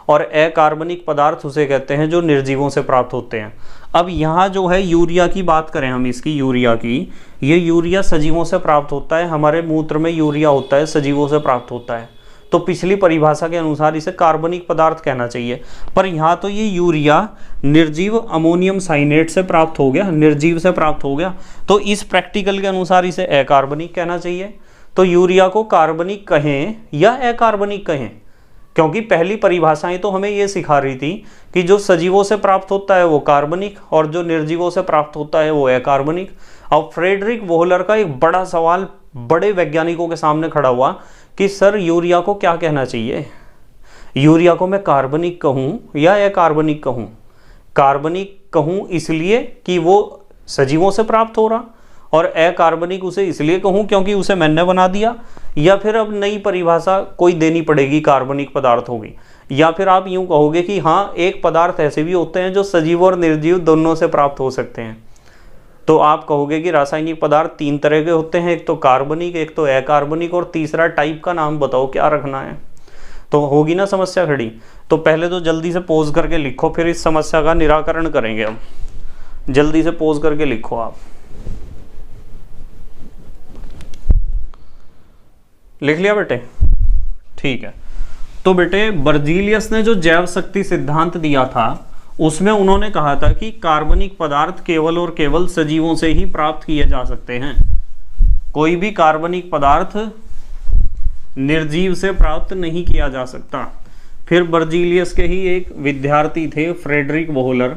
और अकार्बनिक पदार्थ उसे कहते हैं जो निर्जीवों से प्राप्त होते हैं। अब यहाँ जो है यूरिया की बात करें हम, इसकी यूरिया की, ये यूरिया सजीवों से प्राप्त होता है, हमारे मूत्र में यूरिया होता है, सजीवों से प्राप्त होता है। तो पिछली परिभाषा के अनुसार इसे कार्बनिक पदार्थ कहना चाहिए, पर यहाँ तो ये यूरिया निर्जीव अमोनियम साइनेट से प्राप्त हो गया, निर्जीव से प्राप्त हो गया, तो इस प्रैक्टिकल के अनुसार इसे अकार्बनिक कहना चाहिए। तो यूरिया को कार्बनिक कहें या अकार्बनिक कहें, क्योंकि पहली परिभाषाएं तो हमें ये सिखा रही थी कि जो सजीवों से प्राप्त होता है वो कार्बनिक और जो निर्जीवों से प्राप्त होता है वो अकार्बनिक। अब फ्रेडरिक वोहलर का एक बड़ा सवाल बड़े वैज्ञानिकों के सामने खड़ा हुआ कि सर यूरिया को क्या कहना चाहिए, यूरिया को मैं कार्बनिक कहूं या अकार्बनिक कहूं। कार्बनिक कहूं इसलिए कि वो सजीवों से प्राप्त हो रहा, और अकार्बनिक उसे इसलिए कहूं क्योंकि उसे मैंने बना दिया, या फिर अब नई परिभाषा कोई देनी पड़ेगी, कार्बनिक पदार्थ होगी। या फिर आप यूं कहोगे कि हाँ एक पदार्थ ऐसे भी होते हैं जो सजीव और निर्जीव दोनों से प्राप्त हो सकते हैं। तो आप कहोगे कि रासायनिक पदार्थ 3 तरह के होते हैं, एक तो कार्बनिक, एक तो अकार्बनिक, और तीसरा टाइप का नाम बताओ क्या रखना है। तो होगी ना समस्या खड़ी। तो पहले तो जल्दी से पोज करके लिखो, फिर इस समस्या का निराकरण करेंगे हम। जल्दी से पोज करके लिखो आप। लिख लिया बेटे? ठीक है। तो बेटे बर्जीलियस ने जो जैव शक्ति सिद्धांत दिया था उसमें उन्होंने कहा था कि कार्बनिक पदार्थ केवल और केवल सजीवों से ही प्राप्त किए जा सकते हैं। कोई भी कार्बनिक पदार्थ निर्जीव से प्राप्त नहीं किया जा सकता। फिर बर्जीलियस के ही एक विद्यार्थी थे फ्रेडरिक वोहलर,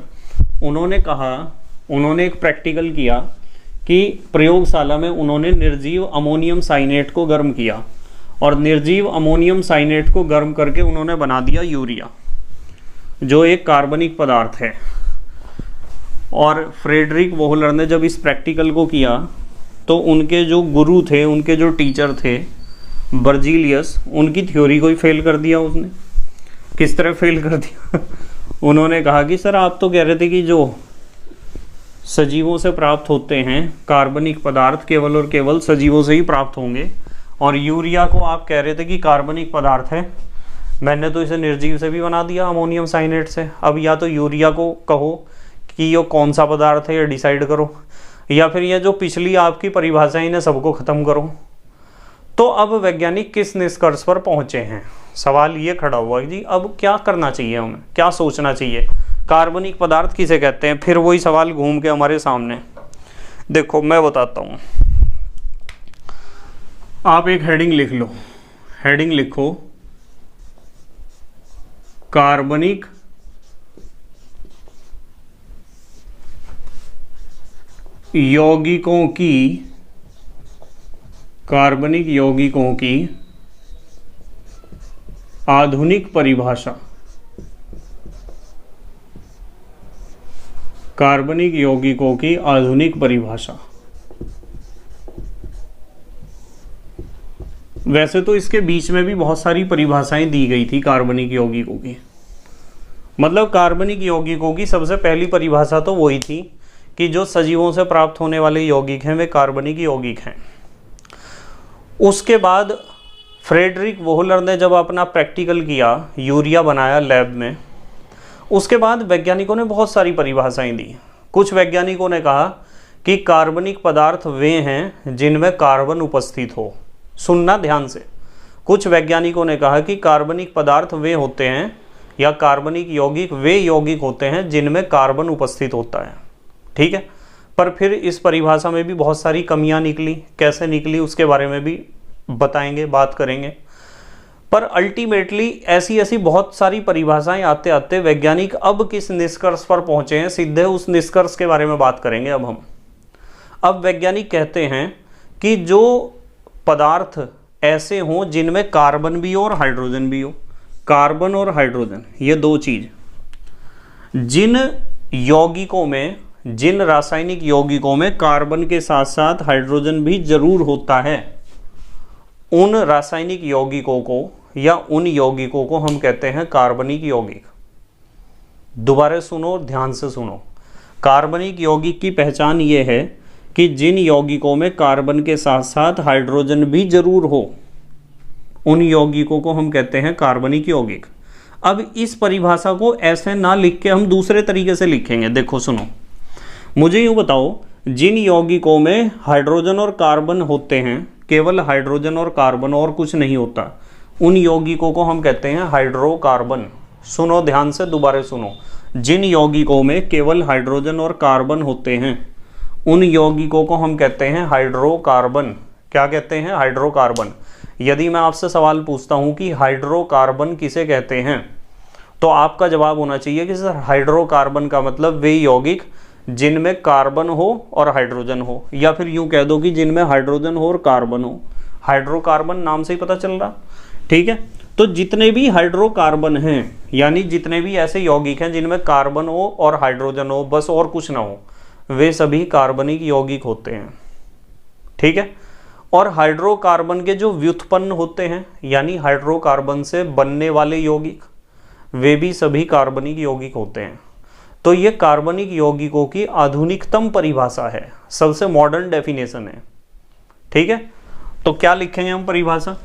उन्होंने एक प्रैक्टिकल किया कि प्रयोगशाला में उन्होंने निर्जीव अमोनियम साइनेट को गर्म किया, और निर्जीव अमोनियम साइनेट को गर्म करके उन्होंने बना दिया यूरिया, जो एक कार्बनिक पदार्थ है। और फ्रेडरिक वोहलर ने जब इस प्रैक्टिकल को किया तो उनके जो गुरु थे, उनके जो टीचर थे बर्जीलियस, उनकी थ्योरी को ही फेल कर दिया उसने। किस तरह फेल कर दिया? उन्होंने कहा कि सर आप तो कह रहे थे कि जो सजीवों से प्राप्त होते हैं कार्बनिक पदार्थ केवल और केवल सजीवों से ही प्राप्त होंगे, और यूरिया को आप कह रहे थे कि कार्बनिक पदार्थ है, मैंने तो इसे निर्जीव से भी बना दिया अमोनियम साइनेट से। अब या तो यूरिया को कहो कि ये कौन सा पदार्थ है ये डिसाइड करो, या फिर ये जो पिछली आपकी परिभाषाएं इन्हें सबको खत्म करो। तो अब वैज्ञानिक किस निष्कर्ष पर पहुंचे हैं? सवाल ये खड़ा हुआ कि जी अब क्या करना चाहिए, हमें क्या सोचना चाहिए, कार्बनिक पदार्थ किसे कहते हैं? फिर वही सवाल घूम के हमारे सामने। देखो मैं बताता हूं, आप एक हेडिंग लिख लो। हेडिंग लिखो कार्बनिक यौगिकों की आधुनिक परिभाषा। कार्बनिक यौगिकों की आधुनिक परिभाषा। वैसे तो इसके बीच में भी बहुत सारी परिभाषाएं दी गई थी कार्बनिक यौगिकों की। मतलब कार्बनिक यौगिकों की सबसे पहली परिभाषा तो वही थी कि जो सजीवों से प्राप्त होने वाले यौगिक हैं वे कार्बनिक यौगिक हैं। उसके बाद फ्रेडरिक वोहलर ने जब अपना प्रैक्टिकल किया, यूरिया बनाया लैब में, उसके बाद वैज्ञानिकों ने बहुत सारी परिभाषाएं दी। कुछ वैज्ञानिकों ने कहा कि कार्बनिक पदार्थ वे हैं जिनमें कार्बन उपस्थित हो। सुनना ध्यान से। कुछ वैज्ञानिकों ने कहा कि कार्बनिक पदार्थ वे होते हैं या कार्बनिक यौगिक वे यौगिक होते हैं जिनमें कार्बन उपस्थित होता है। ठीक है, पर फिर इस परिभाषा में भी बहुत सारी कमियां निकली। कैसे निकली उसके बारे में भी बताएंगे, बात करेंगे। पर अल्टीमेटली ऐसी ऐसी बहुत सारी परिभाषाएं आते आते वैज्ञानिक अब किस निष्कर्ष पर पहुंचे हैं, सीधे उस निष्कर्ष के बारे में बात करेंगे अब हम। अब वैज्ञानिक कहते हैं कि जो पदार्थ ऐसे हों जिनमें कार्बन भी हो और हाइड्रोजन भी हो, कार्बन और हाइड्रोजन ये दो चीज, जिन यौगिकों में, जिन रासायनिक यौगिकों में कार्बन के साथ साथ हाइड्रोजन भी जरूर होता है, उन रासायनिक यौगिकों को या उन यौगिकों को हम कहते हैं कार्बनिक यौगिक। दोबारा सुनो, ध्यान से सुनो। कार्बनिक यौगिक की पहचान ये है कि जिन यौगिकों में कार्बन के साथ साथ हाइड्रोजन भी जरूर हो, उन यौगिकों को हम कहते हैं कार्बनिक यौगिक। अब इस परिभाषा को ऐसे ना लिख के हम दूसरे तरीके से लिखेंगे। देखो सुनो, मुझे यूं बताओ, जिन यौगिकों में हाइड्रोजन और कार्बन होते हैं, केवल हाइड्रोजन और कार्बन और कुछ नहीं होता, उन यौगिकों को हम कहते हैं हाइड्रोकार्बन। सुनो ध्यान से, दोबारा सुनो। जिन यौगिकों में केवल हाइड्रोजन और कार्बन होते हैं, उन यौगिकों को हम कहते हैं हाइड्रोकार्बन। क्या कहते हैं? हाइड्रोकार्बन। यदि मैं आपसे सवाल पूछता हूं कि हाइड्रोकार्बन किसे कहते हैं, तो आपका जवाब होना चाहिए कि सर हाइड्रोकार्बन का मतलब वे यौगिक जिनमें कार्बन हो और हाइड्रोजन हो, या फिर यूं कह दो कि जिनमें हाइड्रोजन हो और कार्बन हो। हाइड्रोकार्बन नाम से ही पता चल रहा, ठीक है। तो जितने भी हाइड्रोकार्बन हैं, यानी जितने भी ऐसे यौगिक हैं जिनमें कार्बन हो और हाइड्रोजन हो, बस और कुछ ना हो, वे सभी कार्बनिक यौगिक होते हैं, ठीक है। और हाइड्रोकार्बन के जो व्युत्पन्न होते हैं, यानी हाइड्रोकार्बन से बनने वाले यौगिक, वे भी सभी कार्बनिक यौगिक होते हैं। तो ये कार्बनिक यौगिकों की आधुनिकतम परिभाषा है, सबसे मॉडर्न डेफिनेशन है, ठीक है। तो क्या लिखेंगे हम परिभाषा?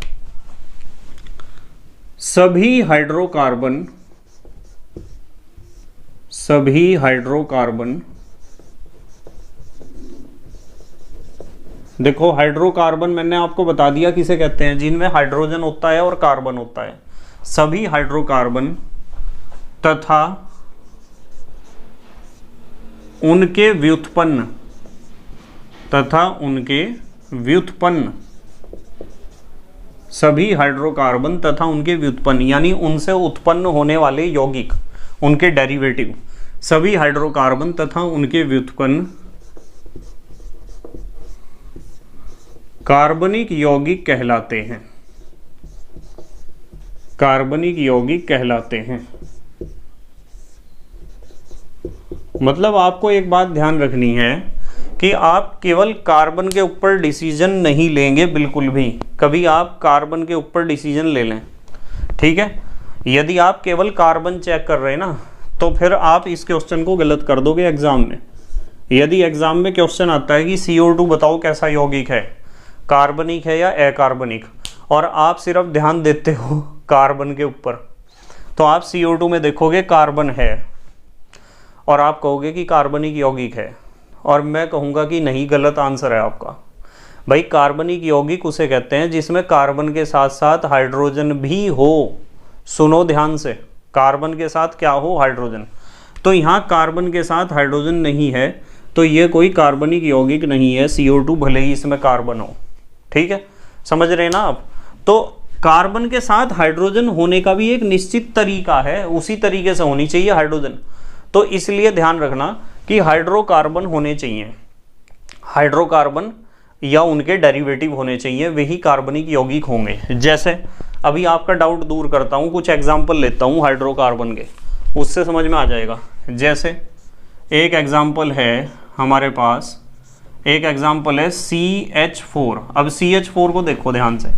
सभी हाइड्रोकार्बन, देखो हाइड्रोकार्बन मैंने आपको बता दिया किसे कहते हैं, जिनमें हाइड्रोजन होता है और कार्बन होता है। सभी हाइड्रोकार्बन तथा उनके व्युत्पन्न, सभी हाइड्रोकार्बन तथा उनके व्युत्पन्न, यानी उनसे उत्पन्न होने वाले यौगिक, उनके डेरिवेटिव, सभी हाइड्रोकार्बन तथा उनके व्युत्पन्न कार्बनिक यौगिक कहलाते हैं, कार्बनिक यौगिक कहलाते हैं। मतलब आपको एक बात ध्यान रखनी है कि आप केवल कार्बन के ऊपर डिसीजन नहीं लेंगे, बिल्कुल भी कभी आप कार्बन के ऊपर डिसीजन ले लें, ठीक है। यदि आप केवल कार्बन चेक कर रहे हैं ना, तो फिर आप इस क्वेश्चन को गलत कर दोगे एग्जाम में। यदि एग्जाम में क्वेश्चन आता है कि CO2 बताओ कैसा यौगिक है, कार्बनिक है या अकार्बनिक, और आप सिर्फ ध्यान देते हो कार्बन के ऊपर, तो आप CO2 में देखोगे कार्बन है और आप कहोगे कि कार्बनिक यौगिक है, और मैं कहूँगा कि नहीं, गलत आंसर है आपका। भाई कार्बनिक यौगिक उसे कहते हैं जिसमें कार्बन के साथ साथ हाइड्रोजन भी हो। सुनो ध्यान से, कार्बन के साथ क्या हो? हाइड्रोजन। तो यहाँ कार्बन के साथ हाइड्रोजन नहीं है, तो ये कोई कार्बनिक यौगिक नहीं है, CO2 भले ही इसमें कार्बन हो, ठीक है। समझ रहे हैं ना आप? तो कार्बन के साथ हाइड्रोजन होने का भी एक निश्चित तरीका है, उसी तरीके से होनी चाहिए हाइड्रोजन। तो इसलिए ध्यान रखना कि हाइड्रोकार्बन होने चाहिए, हाइड्रोकार्बन या उनके डेरिवेटिव होने चाहिए, वही कार्बनिक यौगिक होंगे। जैसे अभी आपका डाउट दूर करता हूँ, कुछ एग्जाम्पल लेता हूँ हाइड्रोकार्बन के, उससे समझ में आ जाएगा। जैसे एक एग्जाम्पल है हमारे पास, एक एग्जाम्पल है CH4। अब CH4 को देखो ध्यान से,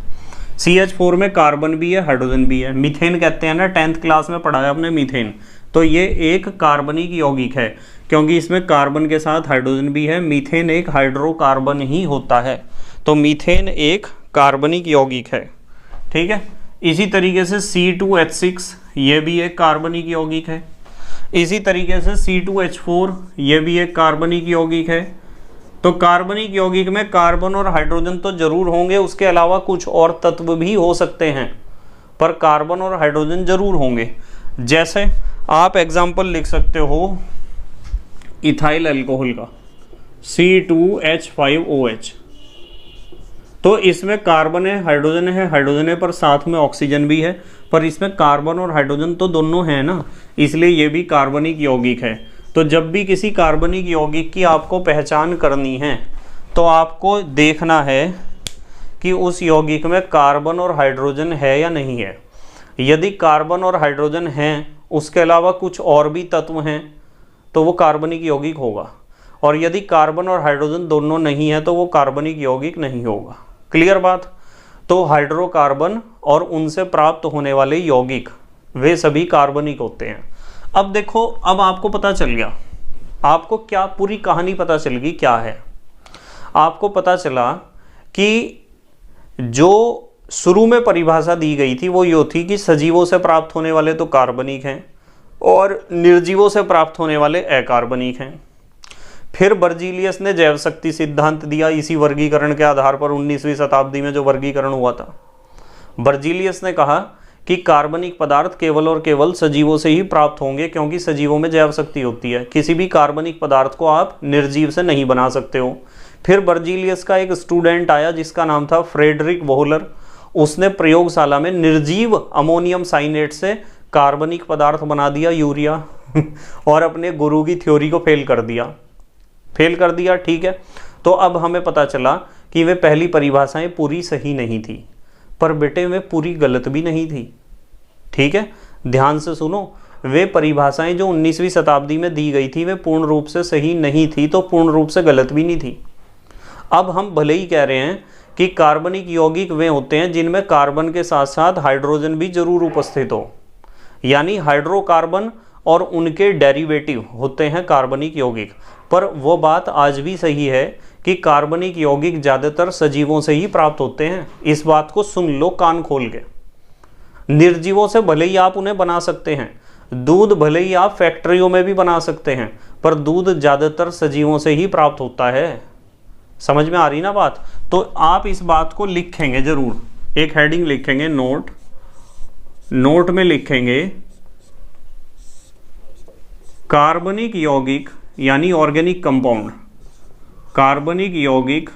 CH4 में कार्बन भी है, हाइड्रोजन भी है। मीथेन कहते हैं ना, 10th क्लास में पढ़ा है आपने मीथेन। तो ये एक कार्बनिक यौगिक है, क्योंकि इसमें कार्बन के साथ हाइड्रोजन भी है। मीथेन एक हाइड्रोकार्बन ही होता है, तो मीथेन एक कार्बनिक यौगिक है, ठीक है। इसी तरीके से C2H6 ये भी एक कार्बनिक यौगिक है। इसी तरीके से C2H4 ये भी एक कार्बनिक यौगिक है। तो कार्बनिक यौगिक में कार्बन और हाइड्रोजन तो जरूर होंगे, उसके अलावा कुछ और तत्व भी हो सकते हैं, पर कार्बन और हाइड्रोजन जरूर होंगे। जैसे आप एग्जाम्पल लिख सकते हो इथाइल अल्कोहल का, C2H5OH। तो इसमें कार्बन है, हाइड्रोजन है, पर साथ में ऑक्सीजन भी है, पर इसमें कार्बन और हाइड्रोजन तो दोनों हैं ना, इसलिए ये भी कार्बनिक यौगिक है। तो जब भी किसी कार्बनिक यौगिक की आपको पहचान करनी है, तो आपको देखना है कि उस यौगिक में कार्बन और हाइड्रोजन है या नहीं है। यदि कार्बन और हाइड्रोजन हैं, उसके अलावा कुछ और भी तत्व हैं, तो वो कार्बनिक यौगिक होगा। और यदि कार्बन और हाइड्रोजन दोनों नहीं है, तो वो कार्बनिक यौगिक नहीं होगा। क्लियर बात? तो हाइड्रोकार्बन और उनसे प्राप्त होने वाले यौगिक वे सभी कार्बनिक होते हैं। अब देखो, अब आपको पता चल गया, आपको क्या पूरी कहानी पता चल गई क्या है। आपको पता चला कि जो शुरू में परिभाषा दी गई थी वो यो थी कि सजीवों से प्राप्त होने वाले तो कार्बनिक हैं और निर्जीवों से प्राप्त होने वाले अकार्बनिक हैं। फिर बर्जीलियस ने जैव शक्ति सिद्धांत दिया इसी वर्गीकरण के आधार पर। 19वीं शताब्दी में जो वर्गीकरण हुआ था, बर्जीलियस ने कहा कि कार्बनिक पदार्थ केवल और केवल सजीवों से ही प्राप्त होंगे, क्योंकि सजीवों में जैव शक्ति होती है। किसी भी कार्बनिक पदार्थ को आप निर्जीव से नहीं बना सकते हो। फिर बर्जीलियस का एक स्टूडेंट आया जिसका नाम था फ्रेडरिक वोहलर। उसने प्रयोगशाला में निर्जीव अमोनियम साइनेट से कार्बनिक पदार्थ बना दिया, यूरिया और अपने गुरु की थ्योरी को फेल कर दिया। ठीक है, तो अब हमें पता चला कि वे पहली परिभाषाएं पूरी सही नहीं थी, पर बेटे वे पूरी गलत भी नहीं थी। ठीक है, ध्यान से सुनो, वे परिभाषाएं जो 19वीं शताब्दी में दी गई थी वे पूर्ण रूप से सही नहीं थी, तो पूर्ण रूप से गलत भी नहीं थी। अब हम भले ही कह रहे हैं कि कार्बनिक यौगिक वे होते हैं जिनमें कार्बन के साथ साथ हाइड्रोजन भी जरूर उपस्थित हो, यानी हाइड्रोकार्बन और उनके डेरिवेटिव होते हैं कार्बनिक यौगिक। पर वो बात आज भी सही है कि कार्बनिक यौगिक ज़्यादातर सजीवों से ही प्राप्त होते हैं। इस बात को सुन लो कान खोल के। निर्जीवों से भले ही आप उन्हें बना सकते हैं, दूध भले ही आप फैक्ट्रियों में भी बना सकते हैं, पर दूध ज़्यादातर सजीवों से ही प्राप्त होता है। समझ में आ रही ना बात? तो आप इस बात को लिखेंगे जरूर, एक हेडिंग लिखेंगे, नोट में लिखेंगे कार्बनिक यौगिक यानी ऑर्गेनिक कंपाउंड, कार्बनिक यौगिक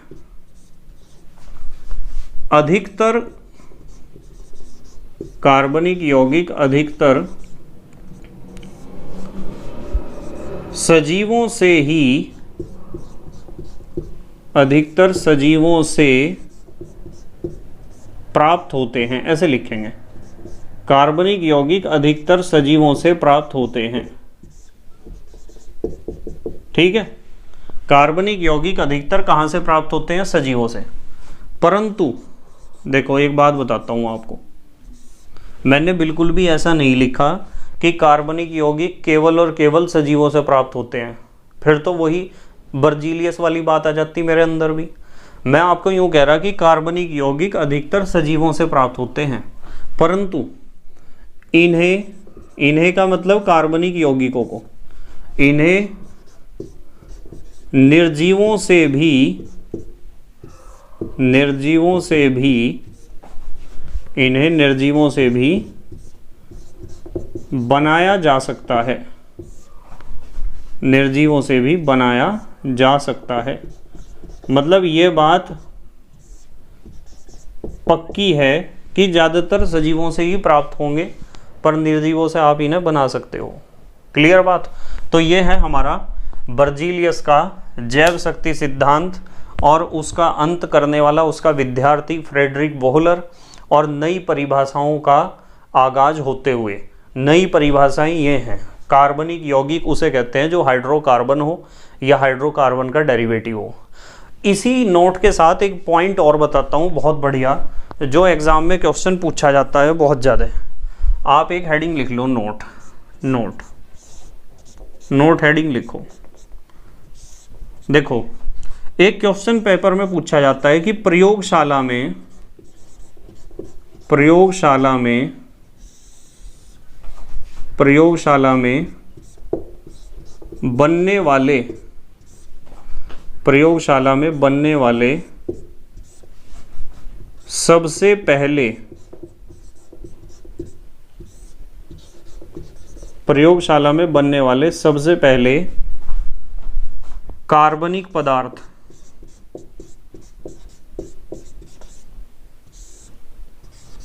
अधिकतर सजीवों से प्राप्त होते हैं, ऐसे लिखेंगे। कार्बनिक यौगिक अधिकतर सजीवों से प्राप्त होते हैं। ठीक है, कार्बनिक यौगिक अधिकतर कहां से प्राप्त होते हैं? सजीवों से। परंतु देखो एक बात बताता हूं आपको, मैंने बिल्कुल भी ऐसा नहीं लिखा कि कार्बनिक यौगिक केवल और केवल सजीवों से प्राप्त होते हैं, फिर तो वही बर्जीलियस वाली बात आ जाती मेरे अंदर भी। मैं आपको यूं कह रहा कि कार्बनिक यौगिक अधिकतर सजीवों से प्राप्त होते हैं, परंतु इन्हें का मतलब कार्बनिक यौगिकों को, इन्हें निर्जीवों से भी बनाया जा सकता है, निर्जीवों से भी बनाया जा सकता है। मतलब ये बात पक्की है कि ज़्यादातर सजीवों से ही प्राप्त होंगे, पर निर्जीवों से आप इन्हें बना सकते हो। क्लियर बात? तो ये है हमारा बर्जीलियस का जैव शक्ति सिद्धांत और उसका अंत करने वाला उसका विद्यार्थी फ्रेडरिक वोहलर, और नई परिभाषाओं का आगाज होते हुए नई परिभाषाएं ये हैं। कार्बनिक यौगिक उसे कहते हैं जो हाइड्रोकार्बन हो या हाइड्रोकार्बन का डेरिवेटिव हो। इसी नोट के साथ एक पॉइंट और बताता हूँ बहुत बढ़िया, जो एग्जाम में क्वेश्चन पूछा जाता है बहुत ज़्यादा। आप एक हेडिंग लिख लो, नोट हेडिंग लिखो। देखो एक क्वेश्चन पेपर में पूछा जाता है कि प्रयोगशाला में बनने वाले सबसे पहले कार्बनिक पदार्थ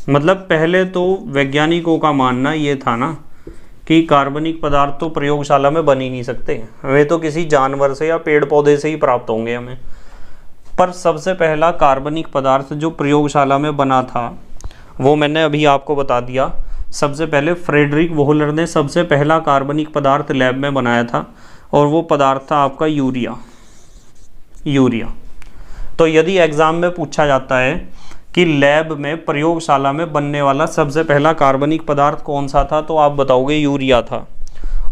मतलब पहले तो वैज्ञानिकों का मानना ये था ना कि कार्बनिक पदार्थ तो प्रयोगशाला में बन ही नहीं सकते, वे तो किसी जानवर से या पेड़ पौधे से ही प्राप्त होंगे हमें। पर सबसे पहला कार्बनिक पदार्थ जो प्रयोगशाला में बना था वो मैंने अभी आपको बता दिया। सबसे पहले फ्रेडरिक वोहलर ने सबसे पहला कार्बनिक पदार्थ लैब में बनाया था, और वो पदार्थ था आपका यूरिया। तो यदि एग्जाम में पूछा जाता है कि लैब में प्रयोगशाला में बनने वाला सबसे पहला कार्बनिक पदार्थ कौन सा था, तो आप बताओगे यूरिया था।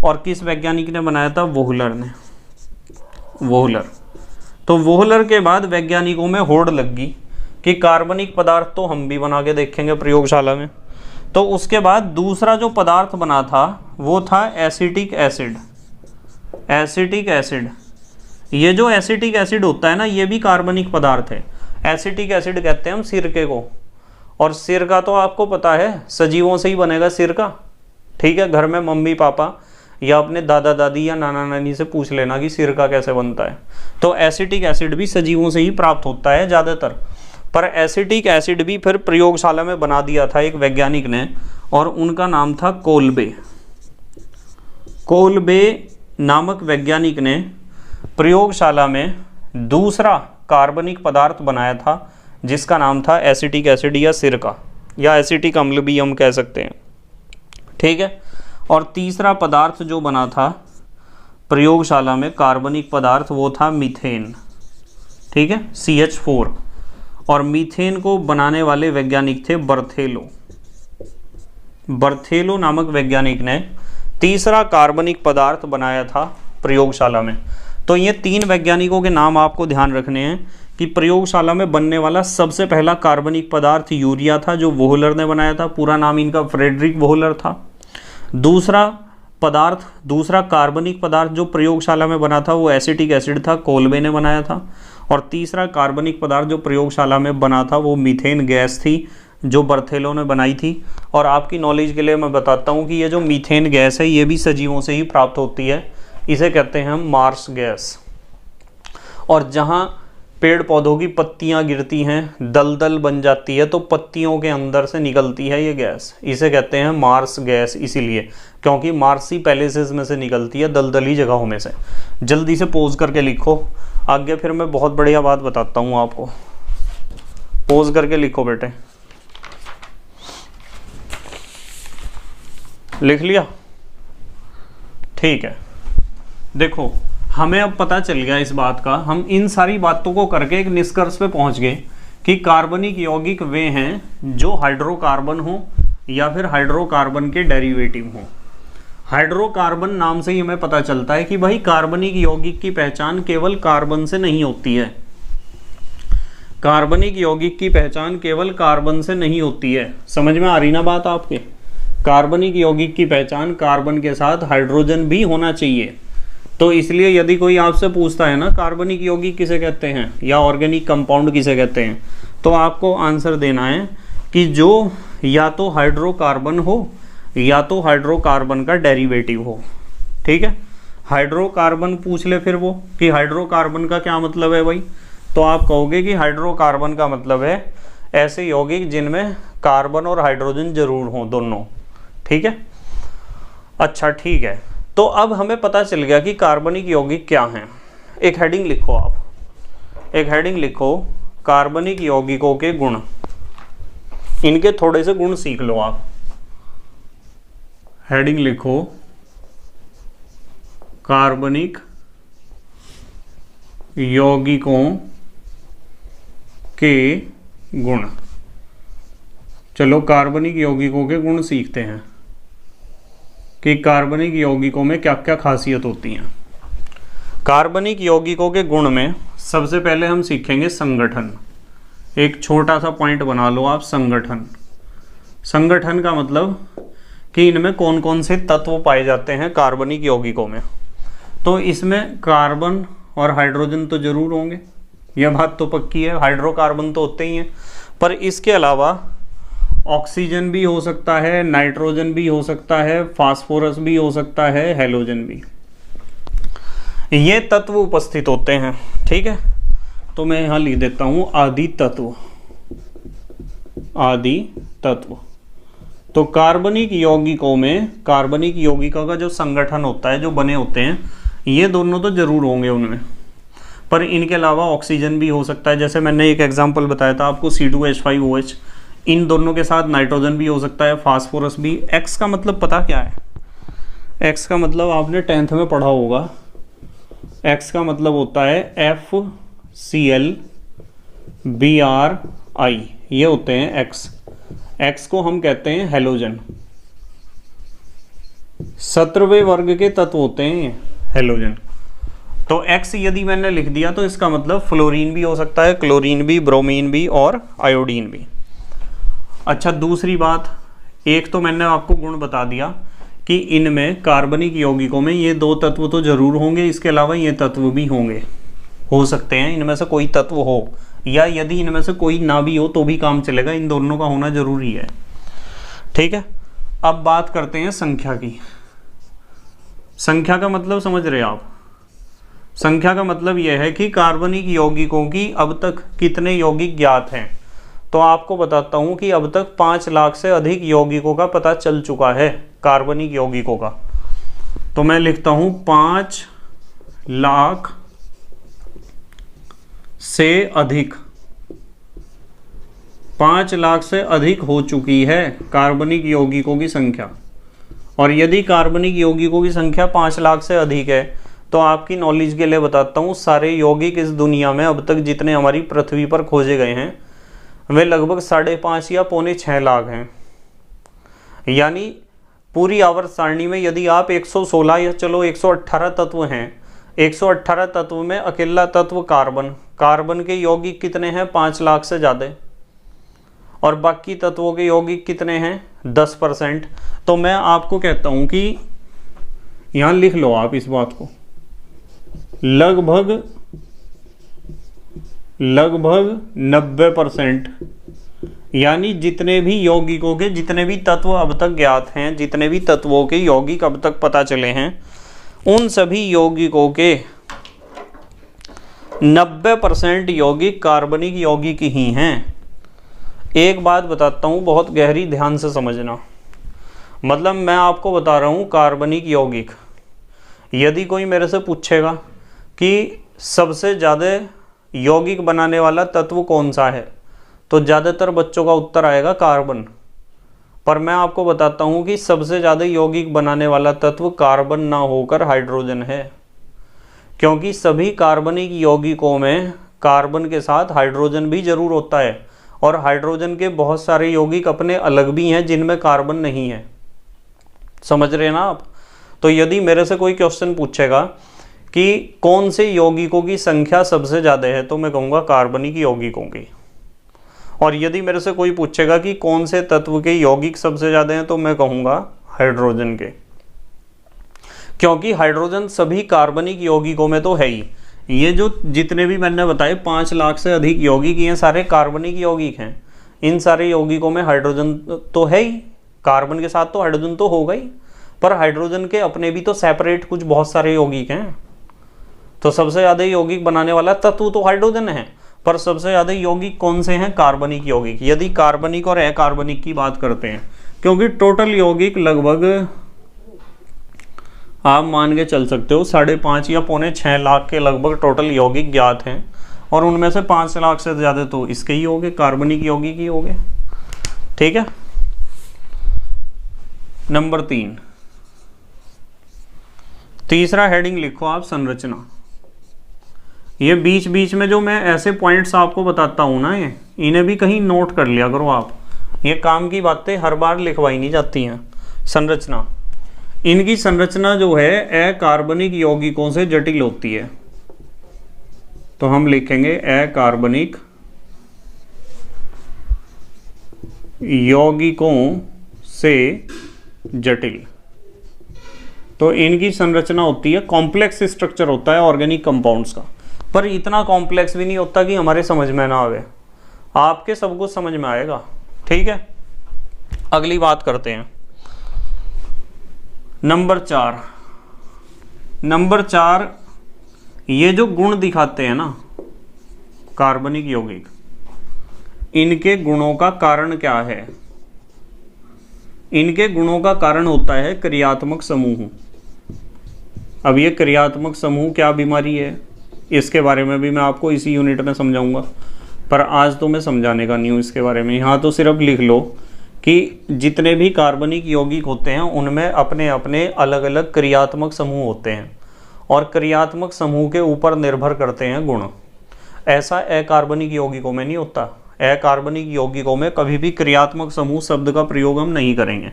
और किस वैज्ञानिक ने बनाया था? वोहलर। तो वोहलर के बाद वैज्ञानिकों में होड़ लग गई कि कार्बनिक पदार्थ तो हम भी बना के देखेंगे प्रयोगशाला में। तो उसके बाद दूसरा जो पदार्थ बना था वो था एसिटिक एसिड। ये जो एसिटिक एसिड होता है ना, ये भी कार्बनिक पदार्थ है। एसिटिक एसिड कहते हैं हम सिरके को, और सिरका तो आपको पता है सजीवों से ही बनेगा सिरका। ठीक है, घर में मम्मी पापा या अपने दादा दादी या नाना नानी से पूछ लेना कि सिरका कैसे बनता है। तो एसिटिक एसिड भी सजीवों से ही प्राप्त होता है ज़्यादातर, पर एसिटिक एसिड भी फिर प्रयोगशाला में बना दिया था एक वैज्ञानिक ने, और उनका नाम था कोल्बे। कोल्बे नामक वैज्ञानिक ने प्रयोगशाला में दूसरा कार्बनिक पदार्थ बनाया था जिसका नाम था एसिटिक एसिड या सिरका, या एसिटिक अम्ल भी हम कह सकते हैं। ठीक है। और तीसरा पदार्थ जो बना था प्रयोगशाला में कार्बनिक पदार्थ, वो था मीथेन। ठीक है, CH4। और मीथेन को बनाने वाले वैज्ञानिक थे बर्थेलो। बर्थेलो नामक वैज्ञानिक ने तीसरा कार्बनिक पदार्थ बनाया था प्रयोगशाला में। तो ये 3 वैज्ञानिकों के नाम आपको ध्यान रखने हैं कि प्रयोगशाला में बनने वाला सबसे पहला कार्बनिक पदार्थ यूरिया था, जो वोहलर ने बनाया था। पूरा नाम इनका फ्रेडरिक वोहलर था। दूसरा कार्बनिक पदार्थ जो प्रयोगशाला में बना था वो एसिटिक एसिड था, कोल्बे ने बनाया था। और तीसरा कार्बनिक पदार्थ जो प्रयोगशाला में बना था वो मीथेन गैस थी, जो बर्थेलो ने बनाई थी। और आपकी नॉलेज के लिए मैं बताता हूँ कि ये जो मीथेन गैस है ये भी सजीवों से ही प्राप्त होती है। इसे कहते हैं हम मार्स गैस। और जहाँ पेड़ पौधों की पत्तियाँ गिरती हैं, दलदल बन जाती है, तो पत्तियों के अंदर से निकलती है ये गैस। इसे कहते हैं मार्स गैस, इसीलिए क्योंकि मार्सी पैलेसेस में से निकलती है, दलदली जगहों में से। जल्दी से पोज करके लिखो, आगे फिर मैं बहुत बढ़िया बात बताता हूँ आपको। पोज करके लिखो बेटे। लिख लिया? ठीक है। देखो, हमें अब पता चल गया इस बात का, हम इन सारी बातों को करके एक निष्कर्ष पे पहुंच गए कि कार्बनिक यौगिक वे हैं जो हाइड्रोकार्बन हो या फिर हाइड्रोकार्बन के डेरिवेटिव हो। हाइड्रोकार्बन नाम से ही हमें पता चलता है कि भाई कार्बनिक यौगिक की पहचान केवल कार्बन से नहीं होती है। कार्बनिक यौगिक की पहचान केवल कार्बन से नहीं होती है। समझ में आ रही ना बात आपके? कार्बनिक यौगिक की पहचान कार्बन के साथ हाइड्रोजन भी होना चाहिए। तो इसलिए यदि कोई आपसे पूछता है ना कार्बनिक यौगिक किसे कहते हैं या ऑर्गेनिक कंपाउंड किसे कहते हैं, तो आपको आंसर देना है कि जो या तो हाइड्रोकार्बन हो या तो हाइड्रोकार्बन का डेरिवेटिव हो। ठीक है, हाइड्रोकार्बन पूछ ले फिर वो कि हाइड्रोकार्बन का क्या मतलब है भाई, तो आप कहोगे कि हाइड्रोकार्बन का मतलब है ऐसे यौगिक जिनमें कार्बन और हाइड्रोजन जरूर हों, दोनों। ठीक है, अच्छा ठीक है। तो अब हमें पता चल गया कि कार्बनिक यौगिक क्या हैं। एक हेडिंग लिखो आप, एक हेडिंग लिखो, कार्बनिक यौगिकों के गुण। इनके थोड़े से गुण सीख लो आप। हेडिंग लिखो, कार्बनिक यौगिकों के गुण। चलो कार्बनिक यौगिकों के गुण सीखते हैं कि कार्बनिक यौगिकों में क्या क्या खासियत होती हैं। कार्बनिक यौगिकों के गुण में सबसे पहले हम सीखेंगे संगठन। एक छोटा सा पॉइंट बना लो आप, संगठन। संगठन का मतलब कि इनमें कौन कौन से तत्व पाए जाते हैं कार्बनिक यौगिकों में। तो इसमें कार्बन और हाइड्रोजन तो जरूर होंगे, यह बात तो पक्की है, हाइड्रोकार्बन तो होते ही हैं। पर इसके अलावा ऑक्सीजन भी हो सकता है, नाइट्रोजन भी हो सकता है, फास्फोरस भी हो सकता है, हैलोजन भी, ये तत्व उपस्थित होते हैं। ठीक है, तो मैं यहां लिख देता हूं आदि तत्व। आदि तत्व। तो कार्बनिक यौगिकों में, कार्बनिक यौगिकों का जो संगठन होता है, जो बने होते हैं, ये दोनों तो जरूर होंगे उनमें। पर इनके अलावा ऑक्सीजन भी हो सकता है, जैसे मैंने एक एग्जांपल बताया था आपको, C2H5OH। इन दोनों के साथ नाइट्रोजन भी हो सकता है, फास्फोरस भी। X का मतलब पता क्या है? X का मतलब आपने 10th में पढ़ा होगा। X का मतलब होता है FCl-Br-I, ये होते हैं X। X को हम कहते हैं हैलोजन। 17वें वर्ग के तत्व होते हैं हैलोजन। तो X यदि मैंने लिख दिया तो इसका मतलब फ्लोरीन भी हो सकता है, क्लोरीन भी, ब्रोमीन भी और आयोडीन भी। अच्छा, दूसरी बात, एक तो मैंने आपको गुण बता दिया कि इनमें कार्बनिक यौगिकों में ये 2 तत्व तो जरूर होंगे, इसके अलावा ये तत्व भी होंगे, हो सकते हैं इनमें से कोई तत्व हो, या यदि इनमें से कोई ना भी हो तो भी काम चलेगा, इन दोनों का होना जरूरी है। ठीक है, अब बात करते हैं संख्या की। संख्या का मतलब समझ रहे आप? संख्या का मतलब यह है कि कार्बनिक यौगिकों की अब तक कितने यौगिक ज्ञात हैं। तो आपको बताता हूं कि अब तक 5 लाख से अधिक यौगिकों का पता चल चुका है, कार्बनिक यौगिकों का। तो मैं लिखता हूं 5 लाख से अधिक, 5 लाख से अधिक हो चुकी है कार्बनिक यौगिकों की संख्या। और यदि कार्बनिक यौगिकों की संख्या 5 लाख से अधिक है तो आपकी नॉलेज के लिए बताता हूँ, सारे यौगिक इस दुनिया में अब तक जितने हमारी पृथ्वी पर खोजे गए हैं वे लगभग 5.5 या 6.25 लाख हैं। यानी पूरी आवर्त सारणी में यदि आप 116 या चलो 118 तत्व हैं, 118 तत्व में अकेला तत्व कार्बन, कार्बन के यौगिक कितने हैं? 5 लाख से ज़्यादा। और बाकी तत्वों के यौगिक कितने हैं? 10%। तो मैं आपको कहता हूं कि यहां लिख लो आप इस बात को, लगभग 90%, यानी जितने भी यौगिकों के, जितने भी तत्व अब तक ज्ञात हैं, जितने भी तत्वों के यौगिक अब तक पता चले हैं, उन सभी यौगिकों के 90% यौगिक कार्बनिक यौगिक ही हैं। एक बात बताता हूँ, बहुत गहरी ध्यान से समझना। मतलब मैं आपको बता रहा हूँ कार्बनिक यौगिक, यदि कोई मेरे से पूछेगा कि सबसे ज़्यादा यौगिक बनाने वाला तत्व कौन सा है, तो ज़्यादातर बच्चों का उत्तर आएगा कार्बन। पर मैं आपको बताता हूँ कि सबसे ज़्यादा यौगिक बनाने वाला तत्व कार्बन ना होकर हाइड्रोजन है, क्योंकि सभी कार्बनिक यौगिकों में कार्बन के साथ हाइड्रोजन भी जरूर होता है, और हाइड्रोजन के बहुत सारे यौगिक अपने अलग भी हैं जिनमें कार्बन नहीं है। समझ रहे हैं ना आप? तो यदि मेरे से कोई क्वेश्चन पूछेगा कि कौन से यौगिकों की संख्या सबसे ज़्यादा है, तो मैं कहूँगा कार्बनिक यौगिकों की। और यदि मेरे से कोई पूछेगा कि कौन से तत्व के यौगिक सबसे ज़्यादा हैं, तो मैं कहूँगा हाइड्रोजन के, क्योंकि हाइड्रोजन सभी कार्बनिक यौगिकों में तो है ही। ये जो जितने भी मैंने बताए 5 लाख से अधिक यौगिक, ये सारे कार्बनिक यौगिक हैं। इन सारे यौगिकों में हाइड्रोजन तो है ही, कार्बन के साथ तो हाइड्रोजन तो होगा ही, पर हाइड्रोजन के अपने भी तो सेपरेट कुछ बहुत सारे यौगिक हैं। तो सबसे ज़्यादा यौगिक बनाने वाला तत्व तो हाइड्रोजन है, पर सबसे ज़्यादा यौगिक कौन से हैं? कार्बनिक यौगिक। यदि कार्बनिक और अकार्बनिक की बात करते हैं, क्योंकि टोटल यौगिक लगभग आप मान के चल सकते हो 5.5 या 6.25 लाख के लगभग टोटल यौगिक ज्ञात हैं, और उनमें से 5 लाख से ज़्यादा तो इसके ही हो गए, कार्बनिक यौगिक ही हो गए। ठीक है। नंबर 3, तीसरा हेडिंग लिखो आप, संरचना। ये बीच बीच में जो मैं ऐसे पॉइंट्स आपको बताता हूँ ना, ये इन्हें भी कहीं नोट कर लिया करो आप। ये काम की बातें हर बार लिखवाई नहीं जाती हैं। संरचना, इनकी संरचना जो है अकार्बनिक यौगिकों से जटिल होती है। तो हम लिखेंगे अकार्बनिक यौगिकों से जटिल। तो इनकी संरचना होती है, कॉम्प्लेक्स स्ट्रक्चर होता है ऑर्गेनिक कंपाउंड्स का, पर इतना कॉम्प्लेक्स भी नहीं होता कि हमारे समझ में ना आवे। आपके सब कुछ समझ में आएगा। ठीक है, अगली बात करते हैं। नंबर 4, ये जो गुण दिखाते हैं ना कार्बनिक यौगिक, इनके गुणों का कारण क्या है? इनके गुणों का कारण होता है क्रियात्मक समूह। अब ये क्रियात्मक समूह क्या बीमारी है, इसके बारे में भी मैं आपको इसी यूनिट में समझाऊंगा, पर आज तो मैं समझाने का नहीं हूँ इसके बारे में। यहाँ तो सिर्फ लिख लो कि जितने भी कार्बनिक यौगिक होते हैं उनमें अपने अपने अलग अलग क्रियात्मक समूह होते हैं, और क्रियात्मक समूह के ऊपर निर्भर करते हैं गुण। ऐसा अकार्बनिक यौगिकों में नहीं होता। अकार्बनिक यौगिकों में कभी भी क्रियात्मक समूह शब्द का प्रयोग हम नहीं करेंगे।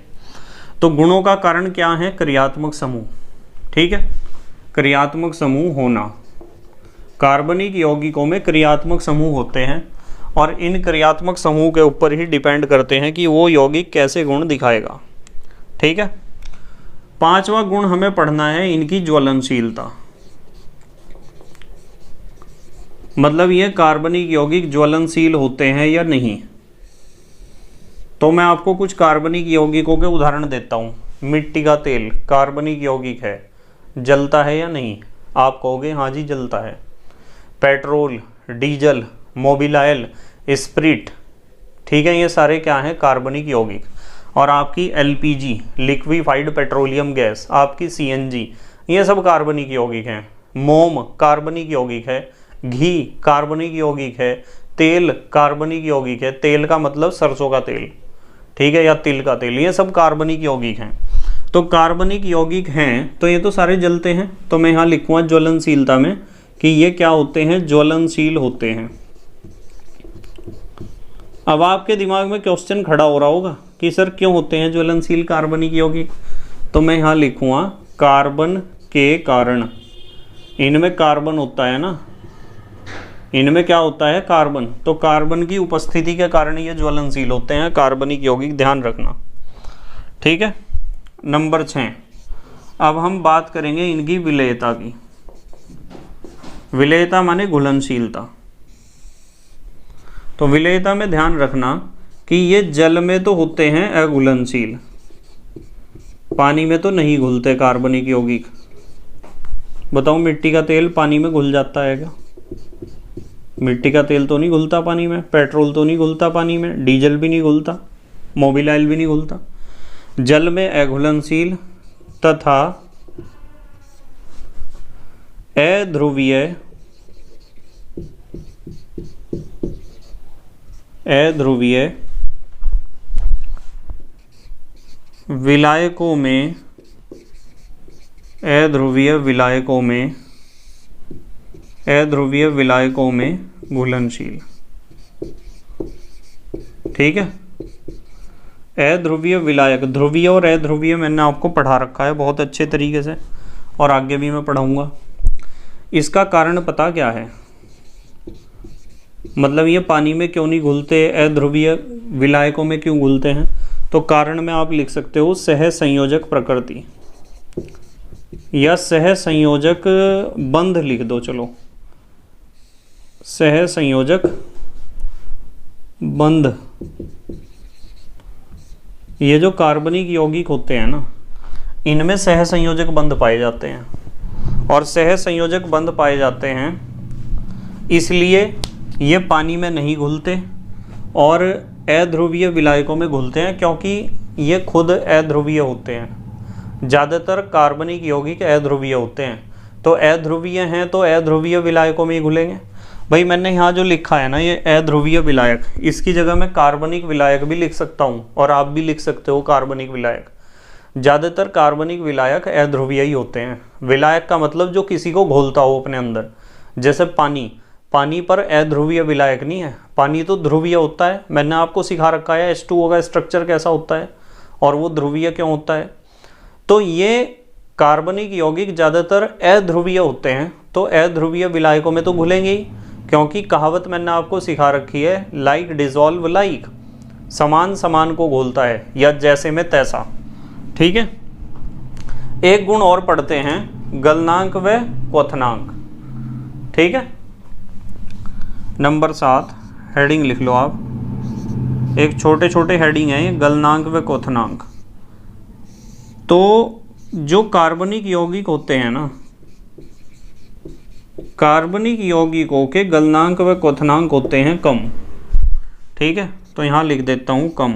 तो गुणों का कारण क्या है? क्रियात्मक समूह। ठीक है, क्रियात्मक समूह होना। कार्बनिक यौगिकों में क्रियात्मक समूह होते हैं, और इन क्रियात्मक समूह के ऊपर ही डिपेंड करते हैं कि वो यौगिक कैसे गुण दिखाएगा। ठीक है, 5वां गुण हमें पढ़ना है इनकी ज्वलनशीलता। मतलब ये कार्बनिक यौगिक ज्वलनशील होते हैं या नहीं। तो मैं आपको कुछ कार्बनिक यौगिकों के उदाहरण देता हूँ। मिट्टी का तेल कार्बनिक यौगिक है, जलता है या नहीं? आप कहोगे हाँ जी जलता है। पेट्रोल, डीजल, मोबिलाइल, स्प्रिट, ठीक है, ये सारे क्या हैं? कार्बनिक यौगिक। और आपकी एलपीजी, लिक्विफाइड पेट्रोलियम गैस, आपकी सीएनजी, ये सब कार्बनिक यौगिक हैं। मोम कार्बनिक यौगिक है, घी कार्बनिक यौगिक है, तेल कार्बनिक यौगिक है, तेल का मतलब सरसों का तेल, ठीक है, या तिल का तेल, ये सब कार्बनिक यौगिक हैं। तो कार्बनिक यौगिक हैं तो ये तो सारे जलते हैं। तो मैं यहाँ लिखूँगा ज्वलनशीलता में कि ये क्या होते हैं? ज्वलनशील होते हैं। अब आपके दिमाग में क्वेश्चन खड़ा हो रहा होगा कि सर क्यों होते हैं ज्वलनशील कार्बनिक यौगिक? तो मैं यहाँ लिखूँगा कार्बन के कारण। इनमें कार्बन होता है ना, इनमें क्या होता है? कार्बन। तो कार्बन की उपस्थिति के कारण ये ज्वलनशील होते हैं कार्बनिक यौगिक, ध्यान रखना, ठीक है। नंबर 6, अब हम बात करेंगे इनकी विलेयता की। विलेयता माने घुलनशीलता। तो विलेयता में ध्यान रखना कि ये जल में तो होते हैं अघुलनशील, पानी में तो नहीं घुलते कार्बनिक यौगिक। बताओ मिट्टी का तेल पानी में घुल जाता है क्या? मिट्टी का तेल तो नहीं घुलता पानी में, पेट्रोल तो नहीं घुलता पानी में, डीजल भी नहीं घुलता, मोबिलाइल भी नहीं घुलता। जल में अघुलनशील तथा अध्रुवीय विलायकों में अध्रुवीय विलायकों में घुलनशील, ठीक है। अध्रुवीय विलायक, ध्रुवीय और अध्रुवीय मैंने आपको पढ़ा रखा है बहुत अच्छे तरीके से, और आगे भी मैं पढ़ाऊंगा। इसका कारण पता क्या है? मतलब ये पानी में क्यों नहीं घुलते, अध्रुवीय विलायकों में क्यों घुलते हैं? तो कारण में आप लिख सकते हो सहसंयोजक प्रकृति, या सहसंयोजक बंध लिख दो, चलो सहसंयोजक बंध। ये जो कार्बनिक यौगिक होते हैं ना, इनमें सहसंयोजक बंध पाए जाते हैं, और सहसंयोजक बंध पाए जाते हैं इसलिए ये पानी में नहीं घुलते और अध्रुवीय विलायकों में घुलते हैं, क्योंकि ये खुद अध्रुवीय होते हैं। ज़्यादातर कार्बनिक यौगिक अध्रुवीय होते हैं, तो अध्रुवीय हैं तो अध्रुवीय विलायकों में ही घुलेंगे। भाई मैंने यहाँ जो लिखा है ना, ये अध्रुवीय विलायक, इसकी जगह मैं कार्बनिक विलायक भी लिख सकता हूँ, और आप भी लिख सकते हो कार्बनिक विलायक। ज़्यादातर कार्बनिक विलायक अध्रुवीय ही होते हैं। विलायक का मतलब जो किसी को घोलता हो अपने अंदर, जैसे पानी, पानी पर अध्रुवीय विलायक नहीं है, पानी तो ध्रुवीय होता है। मैंने आपको सिखा रखा है H2O का स्ट्रक्चर कैसा होता है और वो ध्रुवीय क्यों होता है। तो ये कार्बनिक यौगिक ज़्यादातर अध्रुवीय होते हैं, तो अध्रुवीय विलायकों में तो घुलेंगे ही, क्योंकि कहावत मैंने आपको सिखा रखी है लाइक डिजॉल्व लाइक, समान समान को घोलता है, या जैसे में तैसा, ठीक है। एक गुण और पढ़ते हैं, गलनांक व क्वथनांक, ठीक है। नंबर 7 हेडिंग लिख लो आप, एक छोटे छोटे हेडिंग है, गलनांक व क्वथनांक। तो जो कार्बनिक यौगिक होते हैं ना, कार्बनिक यौगिकों के गलनांक व क्वथनांक होते हैं कम, ठीक है। तो यहाँ लिख देता हूँ कम।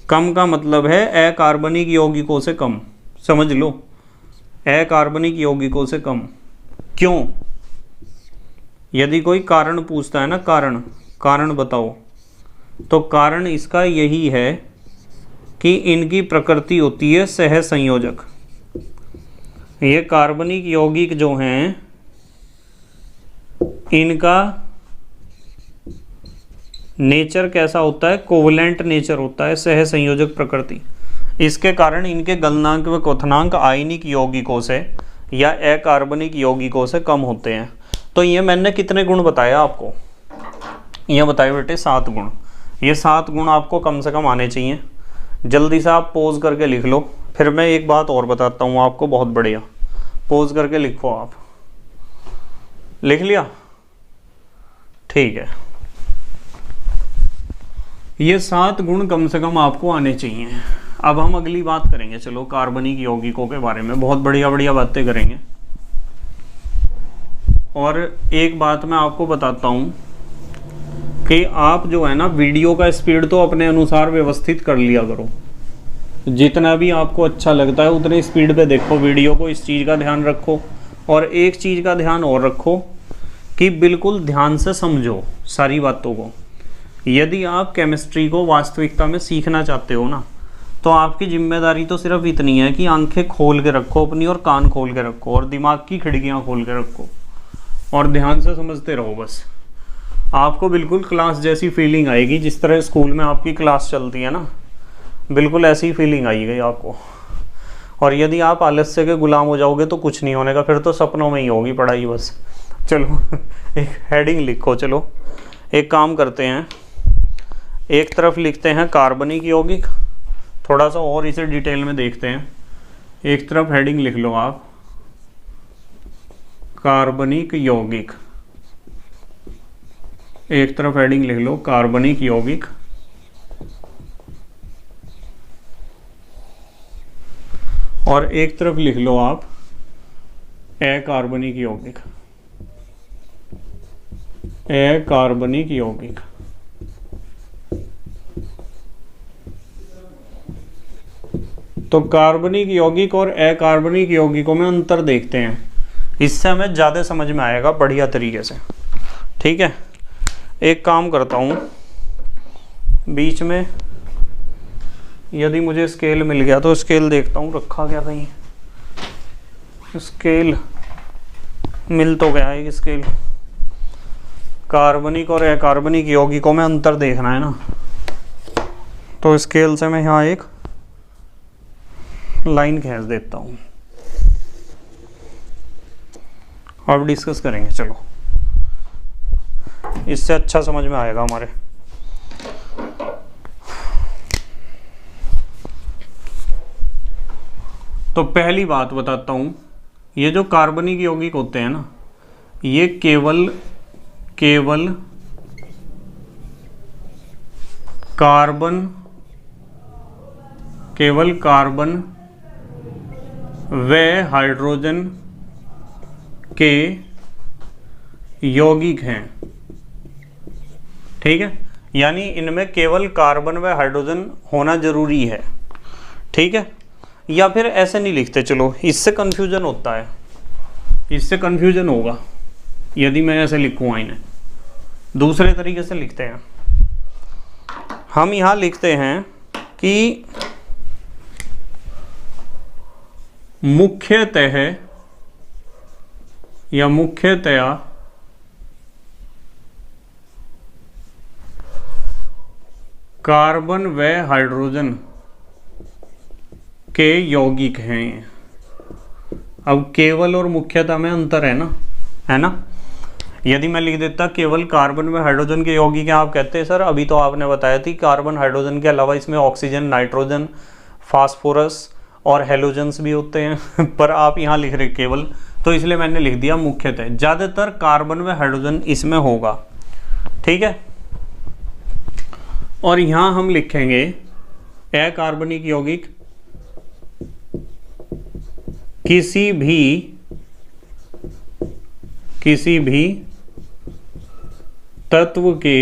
कम का मतलब है अकार्बनिक यौगिकों से कम, समझ लो, अकार्बनिक यौगिकों से कम। क्यों? यदि कोई कारण पूछता है ना, कारण बताओ, तो कारण इसका यही है कि इनकी प्रकृति होती है सहसंयोजक। ये कार्बनिक यौगिक जो हैं, इनका नेचर कैसा होता है? कोवलेंट नेचर होता है, सहसंयोजक प्रकृति। इसके कारण इनके गलनांक व क्वथनांक आयनिक यौगिकों से या अकार्बनिक यौगिकों से कम होते हैं। तो ये मैंने कितने गुण बताया आपको? ये बताए बेटे 7 गुण। ये 7 गुण आपको कम से कम आने चाहिए। जल्दी से आप पोज करके लिख लो, फिर मैं एक बात और बताता हूँ आपको, बहुत बढ़िया। पोज करके लिखो आप, लिख लिया? ठीक है। ये 7 गुण कम से कम आपको आने चाहिए। अब हम अगली बात करेंगे, चलो कार्बनिक यौगिकों के बारे में बहुत बढ़िया बढ़िया बातें करेंगे। और एक बात मैं आपको बताता हूँ कि आप जो है ना वीडियो का स्पीड तो अपने अनुसार व्यवस्थित कर लिया करो, जितना भी आपको अच्छा लगता है उतने स्पीड पे देखो वीडियो को, इस चीज़ का ध्यान रखो। और एक चीज़ का ध्यान और रखो कि बिल्कुल ध्यान से समझो सारी बातों को। यदि आप केमिस्ट्री को वास्तविकता में सीखना चाहते हो ना, तो आपकी जिम्मेदारी तो सिर्फ इतनी है कि आंखें खोल के रखो अपनी, और कान खोल के रखो, और दिमाग की खिड़कियाँ खोल के रखो, और ध्यान से समझते रहो बस। आपको बिल्कुल क्लास जैसी फीलिंग आएगी, जिस तरह स्कूल में आपकी क्लास चलती है ना, बिल्कुल ऐसी फीलिंग आएगी आपको। और यदि आप आलस्य के गुलाम हो जाओगे तो कुछ नहीं होने का, फिर तो सपनों में ही होगी पढ़ाई बस। चलो एक हेडिंग लिखो। चलो एक काम करते हैं, एक तरफ लिखते हैं कार्बनिक यौगिक, थोड़ा सा और इसे डिटेल में देखते हैं। एक तरफ हेडिंग लिख लो आप कार्बनिक यौगिक, एक तरफ हेडिंग लिख लो कार्बनिक यौगिक, और एक तरफ लिख लो आप अकार्बनिक यौगिक, अकार्बनिक यौगिक। तो कार्बनिक यौगिक और अकार्बनिक यौगिकों में अंतर देखते हैं, इससे हमें ज़्यादा समझ में आएगा बढ़िया तरीके से। ठीक है, एक काम करता हूँ, बीच में यदि मुझे स्केल मिल गया तो स्केल देखता हूँ रखा गया कहीं। स्केल मिल तो गया है, स्केल। कार्बनिक और अकार्बनिक यौगिकों में अंतर देखना है ना, तो स्केल से मैं यहाँ एक लाइन खींच देता हूँ। अब डिस्कस करेंगे, चलो इससे अच्छा समझ में आएगा हमारे। तो पहली बात बताता हूँ, ये जो कार्बनिक यौगिक होते हैं ना, ये केवल कार्बन व हाइड्रोजन के यौगिक हैं। ठीक है, यानी इनमें केवल कार्बन व हाइड्रोजन होना जरूरी है। ठीक है, या फिर ऐसे नहीं लिखते, चलो इससे कंफ्यूजन होता है, इससे कंफ्यूजन होगा यदि मैं ऐसे लिखूँगा। इन्हें दूसरे तरीके से लिखते हैं, हम यहाँ लिखते हैं कि मुख्यतः या मुख्यतया कार्बन व हाइड्रोजन के यौगिक हैं। अब केवल और मुख्यतः में अंतर है ना, यदि मैं लिख देता केवल कार्बन व हाइड्रोजन के यौगिक हैं, आप कहते हैं सर अभी तो आपने बताया थी कार्बन हाइड्रोजन के अलावा इसमें ऑक्सीजन, नाइट्रोजन, फास्फोरस और हेलोजन्स भी होते हैं पर आप यहाँ लिख रहे केवल, तो इसलिए मैंने लिख दिया मुख्यतः। ज़्यादातर कार्बन व हाइड्रोजन इसमें होगा। ठीक है, और यहाँ हम लिखेंगे अकार्बनिक यौगिक किसी भी तत्व के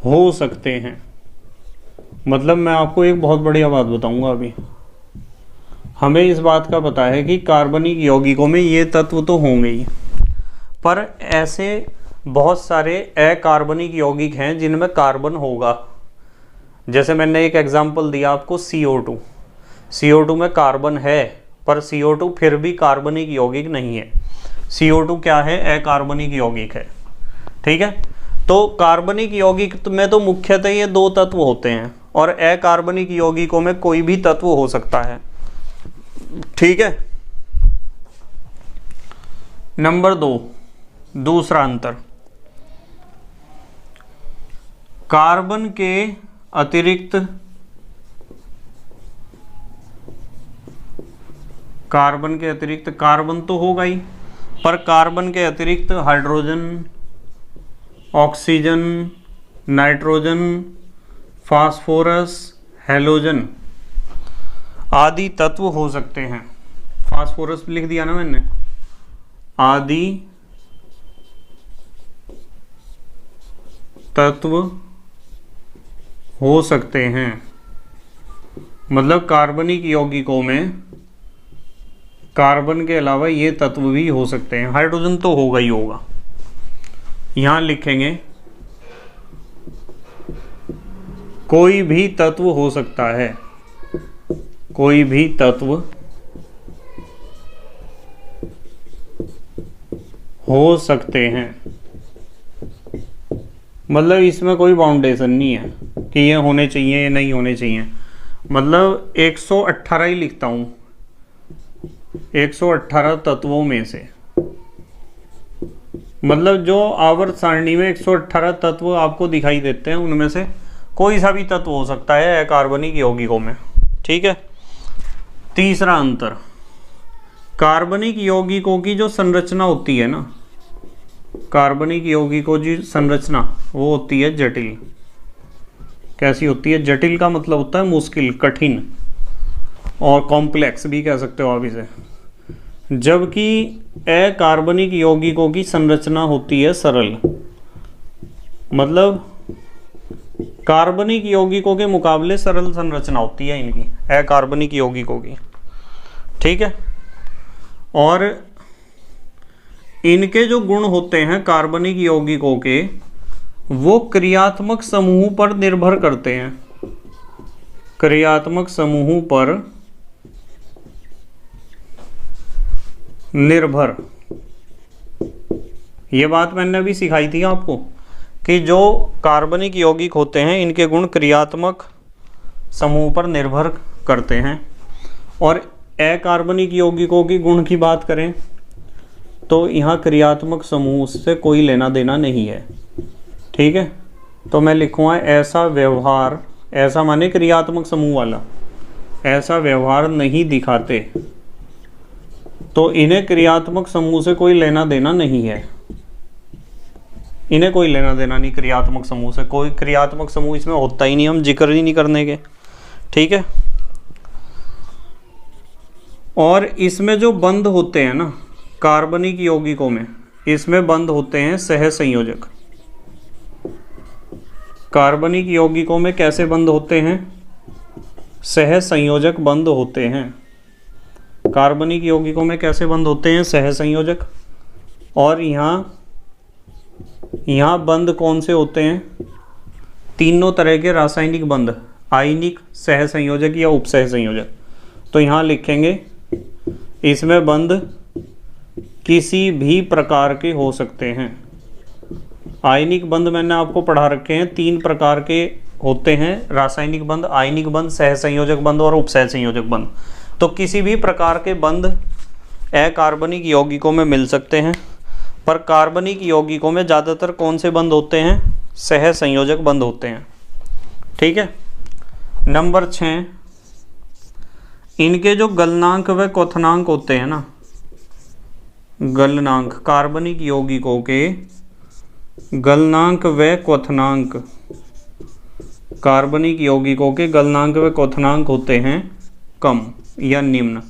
हो सकते हैं। मतलब मैं आपको एक बहुत बढ़िया बात बताऊंगा अभी, हमें इस बात का पता है कि कार्बनिक यौगिकों में ये तत्व तो होंगे ही, पर ऐसे बहुत सारे अकार्बनिक यौगिक हैं जिनमें कार्बन होगा। जैसे मैंने एक एग्जांपल दिया आपको CO2, CO2 में कार्बन है पर CO2 फिर भी कार्बनिक यौगिक नहीं है। CO2 क्या है? अकार्बनिक यौगिक है। ठीक है, तो कार्बनिक यौगिक में तो मुख्यतः ये दो तत्व होते हैं और अकार्बनिक यौगिकों में कोई भी तत्व हो सकता है। ठीक है, नंबर 2, दूसरा अंतर, कार्बन के अतिरिक्त कार्बन तो होगा ही, पर कार्बन के अतिरिक्त hydrogen, oxygen, nitrogen, phosphorus, halogen आदि तत्व हो सकते हैं। फास्फोरस लिख दिया ना मैंने, आदि तत्व हो सकते हैं। मतलब कार्बनिक यौगिकों में कार्बन के अलावा ये तत्व भी हो सकते हैं। हाइड्रोजन तो होगा ही होगा। यहां लिखेंगे कोई भी तत्व हो सकता है, कोई भी तत्व हो सकते हैं। मतलब इसमें कोई बाउंडेशन नहीं है कि ये होने चाहिए या नहीं होने चाहिए। मतलब 118 ही लिखता हूं, 118 तत्वों में से। मतलब जो आवर्त सारणी में 118 तत्व आपको दिखाई देते हैं उनमें से कोई सा भी तत्व हो सकता है अकार्बनिक यौगिकों में। ठीक है। तीसरा अंतर, कार्बनिक यौगिकों की जो संरचना होती है ना, कार्बनिक यौगिकों की संरचना वो होती है जटिल। कैसी होती है? जटिल का मतलब होता है मुश्किल, कठिन, और कॉम्प्लेक्स भी कह सकते हो आप इसे। जबकि अकार्बनिक यौगिकों की संरचना होती है सरल। मतलब कार्बनिक यौगिकों के मुकाबले सरल संरचना होती है इनकी, अकार्बनिक यौगिकों की। ठीक है। और इनके जो गुण होते हैं कार्बनिक यौगिकों के, वो क्रियात्मक समूह पर निर्भर करते हैं। क्रियात्मक समूह पर निर्भर। ये बात मैंने अभी सिखाई थी आपको कि जो कार्बनिक यौगिक होते हैं इनके गुण क्रियात्मक समूह पर निर्भर करते हैं। और अकार्बनिक यौगिकों की गुण की बात करें तो यहाँ क्रियात्मक समूह से कोई लेना देना नहीं है। ठीक है। तो मैं लिखूँगा ऐसा व्यवहार, ऐसा माने क्रियात्मक समूह वाला, ऐसा व्यवहार नहीं दिखाते। तो इन्हें क्रियात्मक समूह से कोई लेना देना नहीं है। इन्हें कोई लेना देना नहीं क्रियात्मक समूह से। कोई क्रियात्मक समूह इसमें होता ही नहीं, हम जिक्र ही नहीं करने के। ठीक है। और इसमें जो बंध होते हैं ना कार्बनिक यौगिकों में, इसमें बंध होते हैं सह संयोजक। कार्बनिक यौगिकों में कैसे बंध होते हैं? सह संयोजक बंध होते हैं। कार्बनिक यौगिकों में कैसे बंध होते हैं? सह संयोजक। और यहाँ बंध कौन से होते हैं? तीनों तरह के रासायनिक बंध, आयनिक, सह संयोजक या उपसह संयोजक। तो यहाँ लिखेंगे इसमें बंध किसी भी प्रकार के हो सकते हैं। आयनिक बंध मैंने आपको पढ़ा रखे हैं, 3 प्रकार के होते हैं रासायनिक बंध, आयनिक बंध, सह संयोजक बंध और उपसह संयोजक बंध। तो किसी भी प्रकार के बंध अकार्बनिक यौगिकों में मिल सकते हैं, पर कार्बनिक यौगिकों में ज़्यादातर कौन से बंध होते हैं? सह संयोजक बंध होते हैं। ठीक है। नंबर 6, इनके जो गलनांक व क्वथनांक होते हैं ना, गलनांक, कार्बनिक यौगिकों के गलनांक व क्वथनांक, कार्बनिक यौगिकों के गलनांक व क्वथनांक होते हैं कम या निम्न।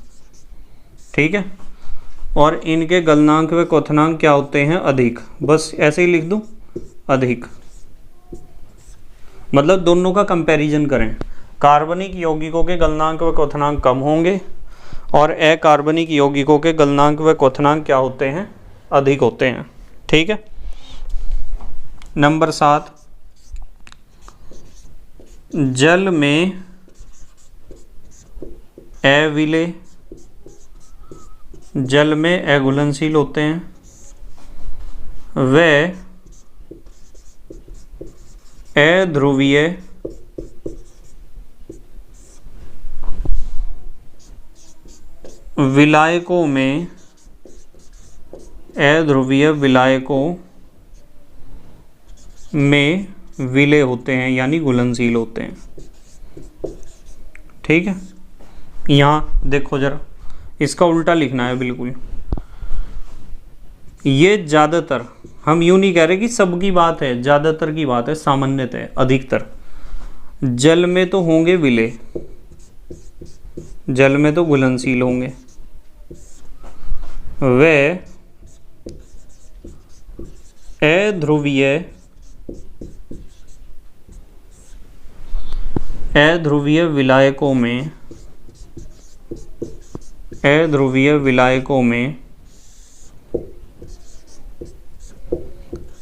ठीक है। और इनके गलनांक व क्वथनांक क्या होते हैं? अधिक। बस ऐसे ही लिख दूं, अधिक। मतलब दोनों का कंपैरिजन करें, कार्बनिक यौगिकों के गलनांक व क्वथनांक कम होंगे और अकार्बनिक यौगिकों के गलनांक व क्वथनांक क्या होते हैं? अधिक होते हैं। ठीक है। नंबर 7, जल में अविलेय, जल में अघुलनशील होते हैं, वे अध्रुवीय विलायकों में, अध्रुवीय विलायकों में विलय होते हैं यानी घुलनशील होते हैं। ठीक है। यहाँ देखो जरा, इसका उल्टा लिखना है बिल्कुल। ये ज़्यादातर, हम यूँ नहीं कह रहे कि सबकी बात है, ज़्यादातर की बात है, सामान्यतः, अधिकतर। जल में तो होंगे विलेय, जल में तो घुलनशील होंगे। वे अध्रुवीय विलायकों में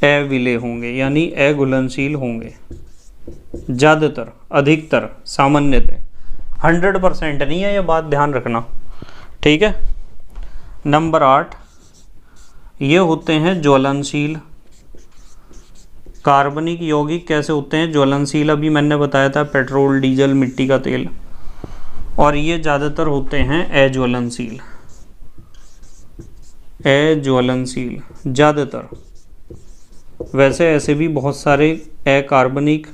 अविलेय होंगे, यानी अघुलनशील होंगे। ज़्यादातर, अधिकतर, सामान्यतः, 100% नहीं है, यह बात ध्यान रखना, ठीक है। नंबर 8, ये होते हैं ज्वलनशील। कार्बनिक यौगिक कैसे होते हैं? ज्वलनशील। अभी मैंने बताया था, पेट्रोल, डीजल, मिट्टी का तेल। और ये ज़्यादातर होते हैं अज्वलनशील, ज़्यादातर। वैसे ऐसे भी बहुत सारे अकार्बनिक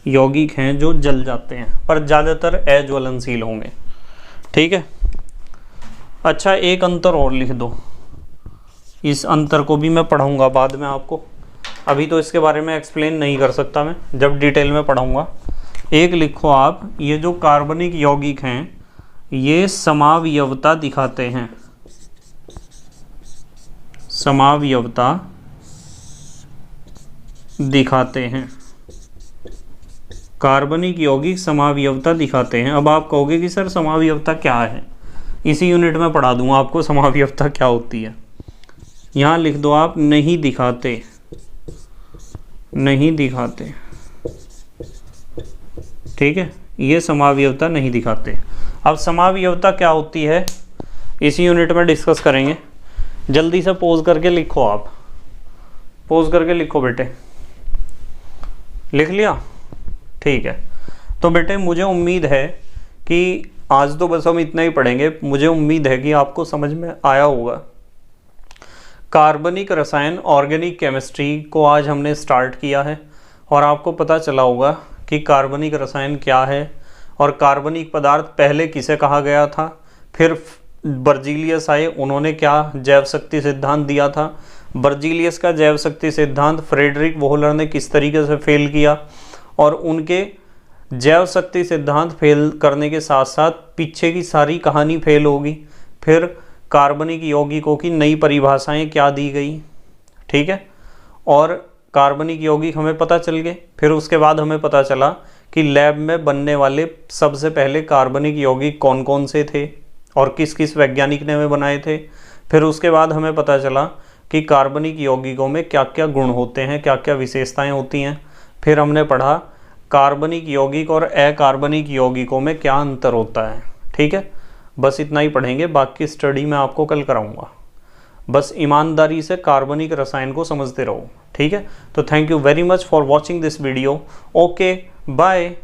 यौगिक हैं जो जल जाते हैं, पर ज़्यादातर अज्वलनशील होंगे, ठीक है। अच्छा, एक अंतर और लिख दो, इस अंतर को भी मैं पढ़ाऊँगा बाद में आपको, अभी तो इसके बारे में एक्सप्लेन नहीं कर सकता मैं, जब डिटेल में पढ़ाऊँगा। एक लिखो आप, ये जो कार्बनिक यौगिक हैं ये समावयवता दिखाते हैं, समावयवता दिखाते हैं। कार्बनिक यौगिक समावयवता दिखाते हैं। अब आप कहोगे कि सर समावयवता क्या है? इसी यूनिट में पढ़ा दूंगा आपको समावयवता क्या होती है। यहाँ लिख दो आप, नहीं दिखाते, नहीं दिखाते, ठीक है। ये समावयवता नहीं दिखाते। अब समावयवता क्या होती है इसी यूनिट में डिस्कस करेंगे। जल्दी से पोज करके लिखो, आप पोज करके लिखो बेटे। लिख लिया? ठीक है। तो बेटे मुझे उम्मीद है कि आज तो बस हम इतना ही पढ़ेंगे। मुझे उम्मीद है कि आपको समझ में आया होगा। कार्बनिक रसायन, ऑर्गेनिक केमिस्ट्री को आज हमने स्टार्ट किया है और आपको पता चला होगा कि कार्बनिक रसायन क्या है और कार्बनिक पदार्थ पहले किसे कहा गया था। फिर बर्जीलियस आए, उन्होंने क्या जैव शक्ति सिद्धांत दिया था। बर्जीलियस का जैव शक्ति सिद्धांत फ्रेडरिक वोहलर ने किस तरीके से फेल किया, और उनके जैव शक्ति सिद्धांत फेल करने के साथ साथ पीछे की सारी कहानी फेल होगी। फिर कार्बनिक यौगिकों की नई परिभाषाएं क्या दी गई, ठीक है। और कार्बनिक यौगिक हमें पता चल गए। फिर उसके बाद हमें पता चला कि लैब में बनने वाले सबसे पहले कार्बनिक यौगिक कौन कौन से थे और किस किस वैज्ञानिक ने वे बनाए थे। फिर उसके बाद हमें पता चला कि कार्बनिक यौगिकों में क्या क्या गुण होते हैं, क्या क्या विशेषताएं होती हैं। फिर हमने पढ़ा कार्बनिक यौगिक और अकार्बनिक यौगिकों में क्या अंतर होता है, ठीक है। बस इतना ही पढ़ेंगे, बाकी स्टडी मैं आपको कल कराऊंगा। बस ईमानदारी से कार्बनिक रसायन को समझते रहो, ठीक है। तो thank you very much for watching this video. Okay, bye.